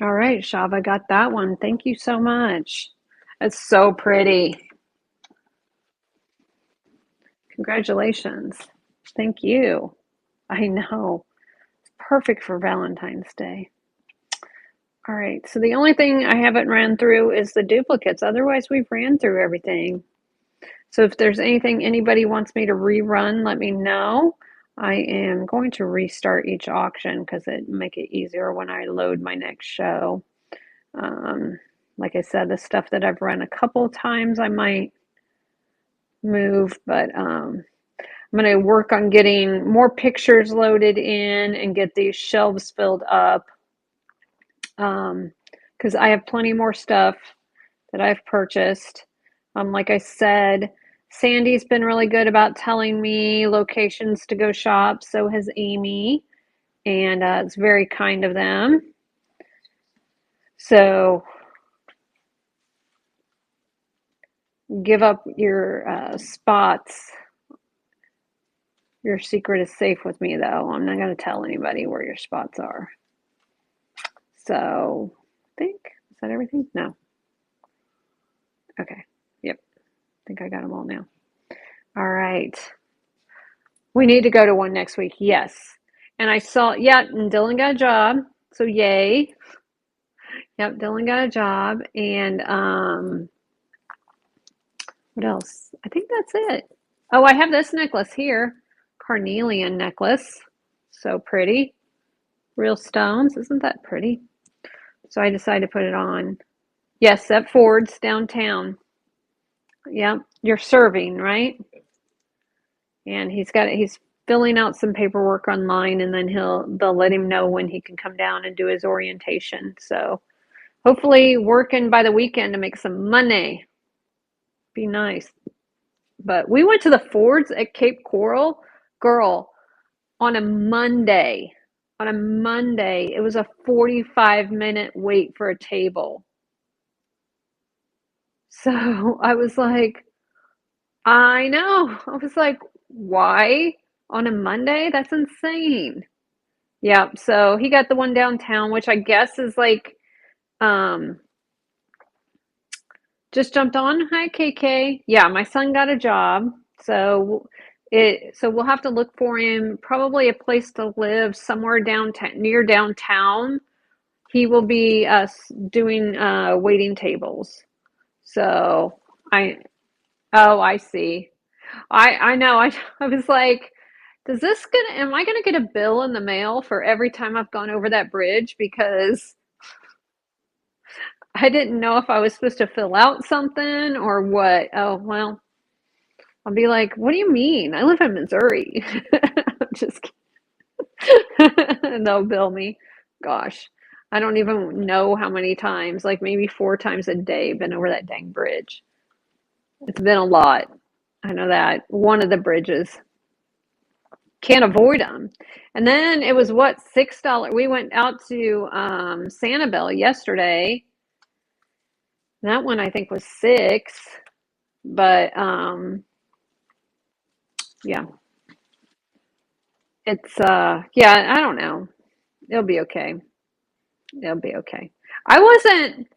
All right, Shava got that one. Thank you so much. It's so pretty. Congratulations. Thank you. I know. It's perfect for Valentine's Day. All right, so the only thing I haven't ran through is the duplicates. Otherwise, we've ran through everything. So if there's anything anybody wants me to rerun, let me know. I am going to restart each auction because it make it easier when I load my next show. Like I said, the stuff that I've run a couple times, I might move, but I'm going to work on getting more pictures loaded in and get these shelves filled up, because I have plenty more stuff that I've purchased. Like I said, Sandy's been really good about telling me locations to go shop. So has Amy, and it's very kind of them. So give up your spots. Your secret is safe with me, though. I'm not going to tell anybody where your spots are. So, I think, is that everything? No. Okay. Yep. I think I got them all now. All right. We need to go to one next week. Yes. And I saw, yeah, and Dylan got a job. So, yay. Yep, Dylan got a job. And what else? I think that's it. Oh, I have this necklace here. Carnelian necklace. So pretty. Real stones. Isn't that pretty? So I decided to put it on. Yes, at Ford's downtown. Yeah, you're serving, right? And he's filling out some paperwork online, and then they'll let him know when he can come down and do his orientation. So hopefully working by the weekend to make some money. Be nice. But we went to the Fords at Cape Coral, girl, on a Monday. On a Monday, it was a 45-minute wait for a table. So I was like, I know. I was like, why on a Monday? That's insane. Yeah, so he got the one downtown, which I guess is like um Just jumped on. Hi, KK. Yeah, my son got a job, so we'll have to look for him probably a place to live somewhere downtown, near downtown. He will be doing waiting tables. So I oh, I see. I know. I was like, does this gonna am I gonna get a bill in the mail for every time I've gone over that bridge? Because I didn't know if I was supposed to fill out something or what. Oh, well, I'll be like, what do you mean? I live in Missouri. Just kidding. And they'll bill me. Gosh, I don't even know how many times, like maybe 4 times a day, been over that dang bridge. It's been a lot. I know that. One of the bridges. Can't avoid them. And then it was what, $6? We went out to Sanibel yesterday. That one I think was 6, but yeah, it's yeah, I don't know. It'll be okay. It'll be okay. I wasn't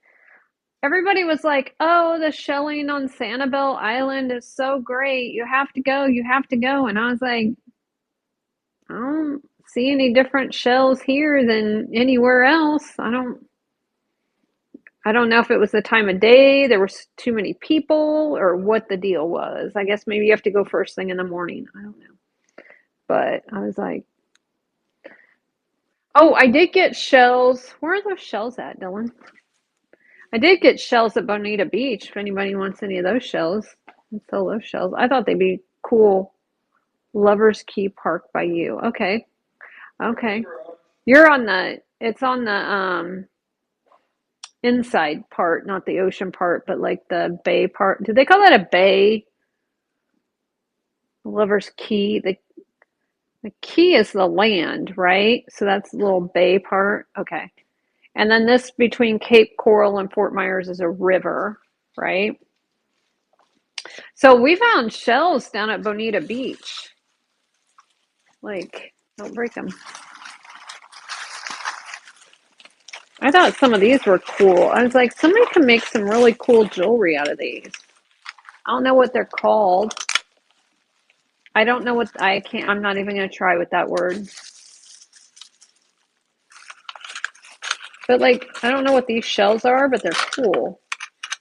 Everybody was like, "Oh, the shelling on Sanibel Island is so great. You have to go. You have to go." And I was like, "I don't see any different shells here than anywhere else. I don't know if it was the time of day, there was too many people, or what the deal was. I guess maybe you have to go first thing in the morning. I don't know." But I was like, "Oh, I did get shells. Where are those shells at, Dylan?" I did get shells at Bonita Beach. If anybody wants any of those shells, I'll sell those shells. I thought they'd be cool. Lovers Key Park by you. Okay. Okay. You're on it's on the inside part, not the ocean part, but like the bay part. Do they call that a bay? Lovers Key. The key is the land, right? So that's the little bay part. Okay. And then this between Cape Coral and Fort Myers is a river, right? So we found shells down at Bonita Beach. Like, don't break them. I thought some of these were cool. I was like, somebody can make some really cool jewelry out of these. I don't know what they're called. I don't know what I can't. I'm not even going to try with that word. But like, I don't know what these shells are, but they're cool.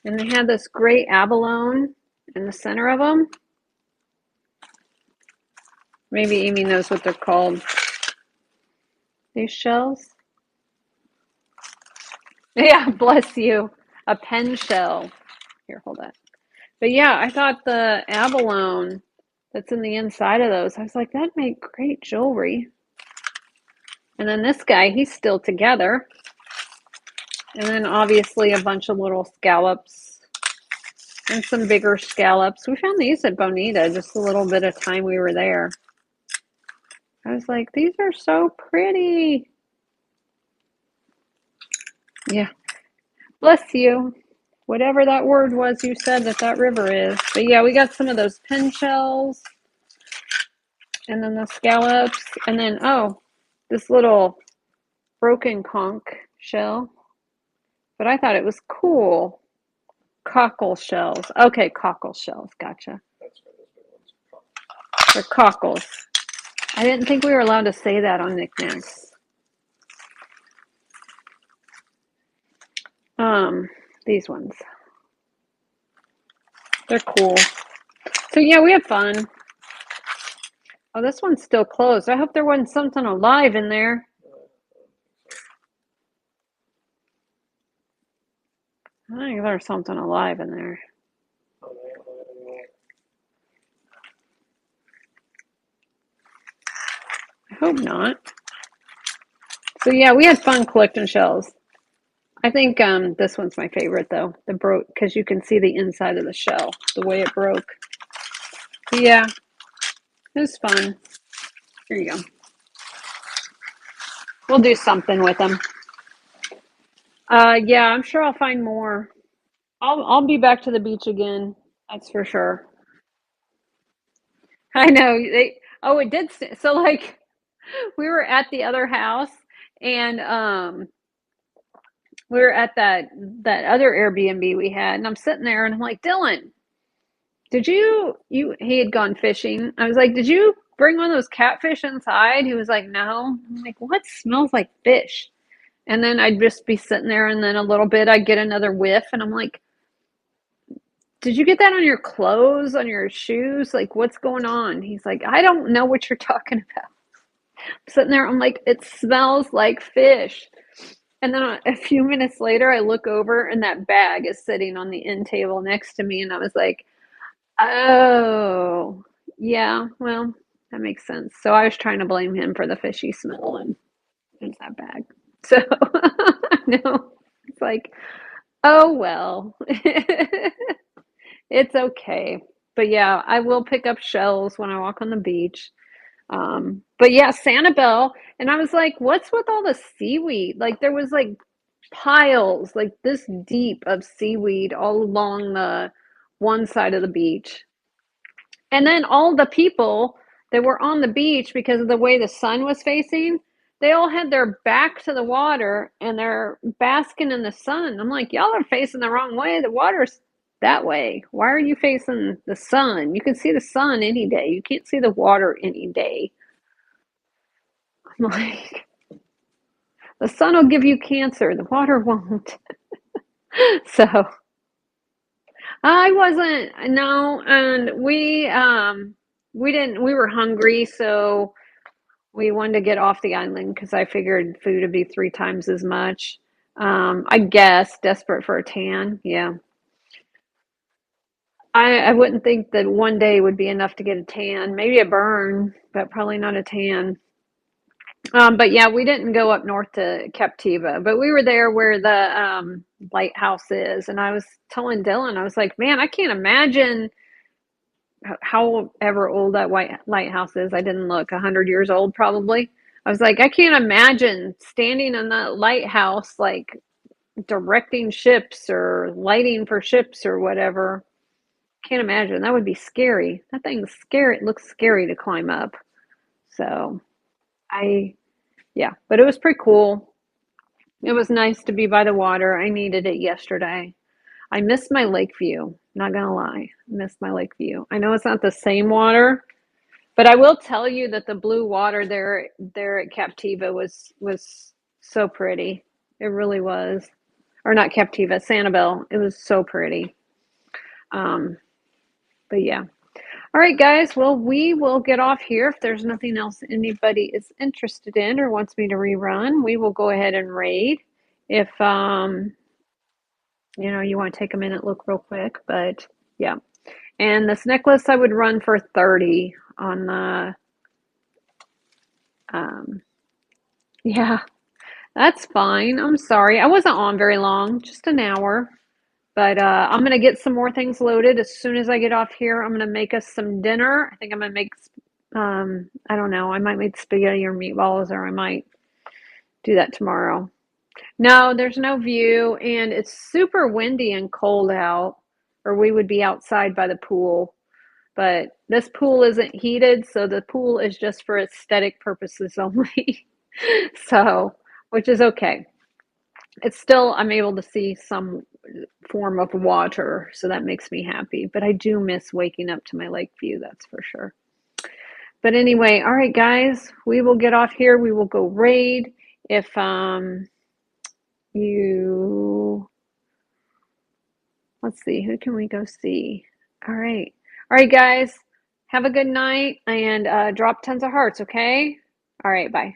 And they had this great abalone in the center of them. Maybe Amy knows what they're called. These shells. Yeah, bless you. A pen shell. Here, hold that. But yeah, I thought the abalone that's in the inside of those, I was like, that'd make great jewelry. And then this guy, he's still together. And then obviously a bunch of little scallops and some bigger scallops. We found these at Bonita just a little bit of time we were there. I was like, these are so pretty. Yeah. Bless you. Whatever that word was you said that river is. But yeah, we got some of those pen shells. And then the scallops. And then, oh, this little broken conch shell. But I thought it was cool. Cockle shells. Okay, cockle shells. Gotcha. They're cockles. I didn't think we were allowed to say that on knickknacks. These ones. They're cool. So yeah, we had fun. Oh, this one's still closed. I hope there wasn't something alive in there. I think there's something alive in there. I hope not. So yeah, we had fun collecting shells. I think this one's my favorite though. The broke, because you can see the inside of the shell, the way it broke. But yeah, it was fun. Here you go. We'll do something with them. Yeah, I'm sure I'll find more. I'll be back to the beach again. That's for sure. I know they. Oh, it did. So like, we were at the other house, and we were at that other Airbnb we had, and I'm sitting there and I'm like, Dylan, did you he had gone fishing. I was like, did you bring one of those catfish inside? He was like, no. I'm like, what smells like fish? And then I'd just be sitting there, and then a little bit I'd get another whiff, and I'm like, did you get that on your clothes, on your shoes? Like, what's going on? He's like, I don't know what you're talking about. I'm sitting there, I'm like, it smells like fish. And then a few minutes later, I look over, and that bag is sitting on the end table next to me, and I was like, oh, yeah, well, that makes sense. So I was trying to blame him for the fishy smell, and it's that bag. So, no, it's like, oh, well, it's okay. But yeah, I will pick up shells when I walk on the beach. But yeah, Sanibel, and I was like, what's with all the seaweed? Like, there was like piles, like this deep of seaweed all along the one side of the beach. And then all the people that were on the beach, because of the way the sun was facing, they all had their back to the water and they're basking in the sun. I'm like, y'all are facing the wrong way. The water's that way. Why are you facing the sun? You can see the sun any day. You can't see the water any day. I'm like, the sun will give you cancer, the water won't. So I wasn't, no, and we didn't, we were hungry, so we wanted to get off the island because I figured food would be three times as much. I guess desperate for a tan. Yeah. I wouldn't think that one day would be enough to get a tan. Maybe a burn, but probably not a tan. But yeah, we didn't go up north to Captiva, but we were there where the lighthouse is. And I was telling Dylan, I was like, man, I can't imagine however old that white lighthouse is. I didn't look, 100 years old probably. I was like, I can't imagine standing in that lighthouse, like directing ships or lighting for ships or whatever. Can't imagine. That would be scary. That thing's scary. It looks scary to climb up. So I, yeah, but it was pretty cool. It was nice to be by the water. I needed it yesterday. I miss my lake view. Not gonna lie, I miss my lake view. I know it's not the same water, but I will tell you that the blue water there at Captiva was so pretty. It really was. Or not Captiva, Sanibel. It was so pretty. Um, but yeah. All right, guys. Well, we will get off here. If there's nothing else anybody is interested in or wants me to rerun, we will go ahead and raid. If you want to take a minute, look real quick, but yeah. And this necklace I would run for 30 on the yeah, that's fine. I'm sorry. I wasn't on very long, just an hour. But I'm going to get some more things loaded as soon as I get off here. I'm going to make us some dinner. I think I'm going to make, I don't know, I might make spaghetti or meatballs, or I might do that tomorrow. No, there's no view, and it's super windy and cold out, or we would be outside by the pool. But this pool isn't heated, so the pool is just for aesthetic purposes only. So, which is okay. It's still, I'm able to see some form of water, so that makes me happy. But I do miss waking up to my lake view, that's for sure. But anyway, all right, guys, we will get off here. We will go raid. If you, let's see, who can we go see? All right. All right, guys, have a good night and drop tons of hearts, okay? All right, bye.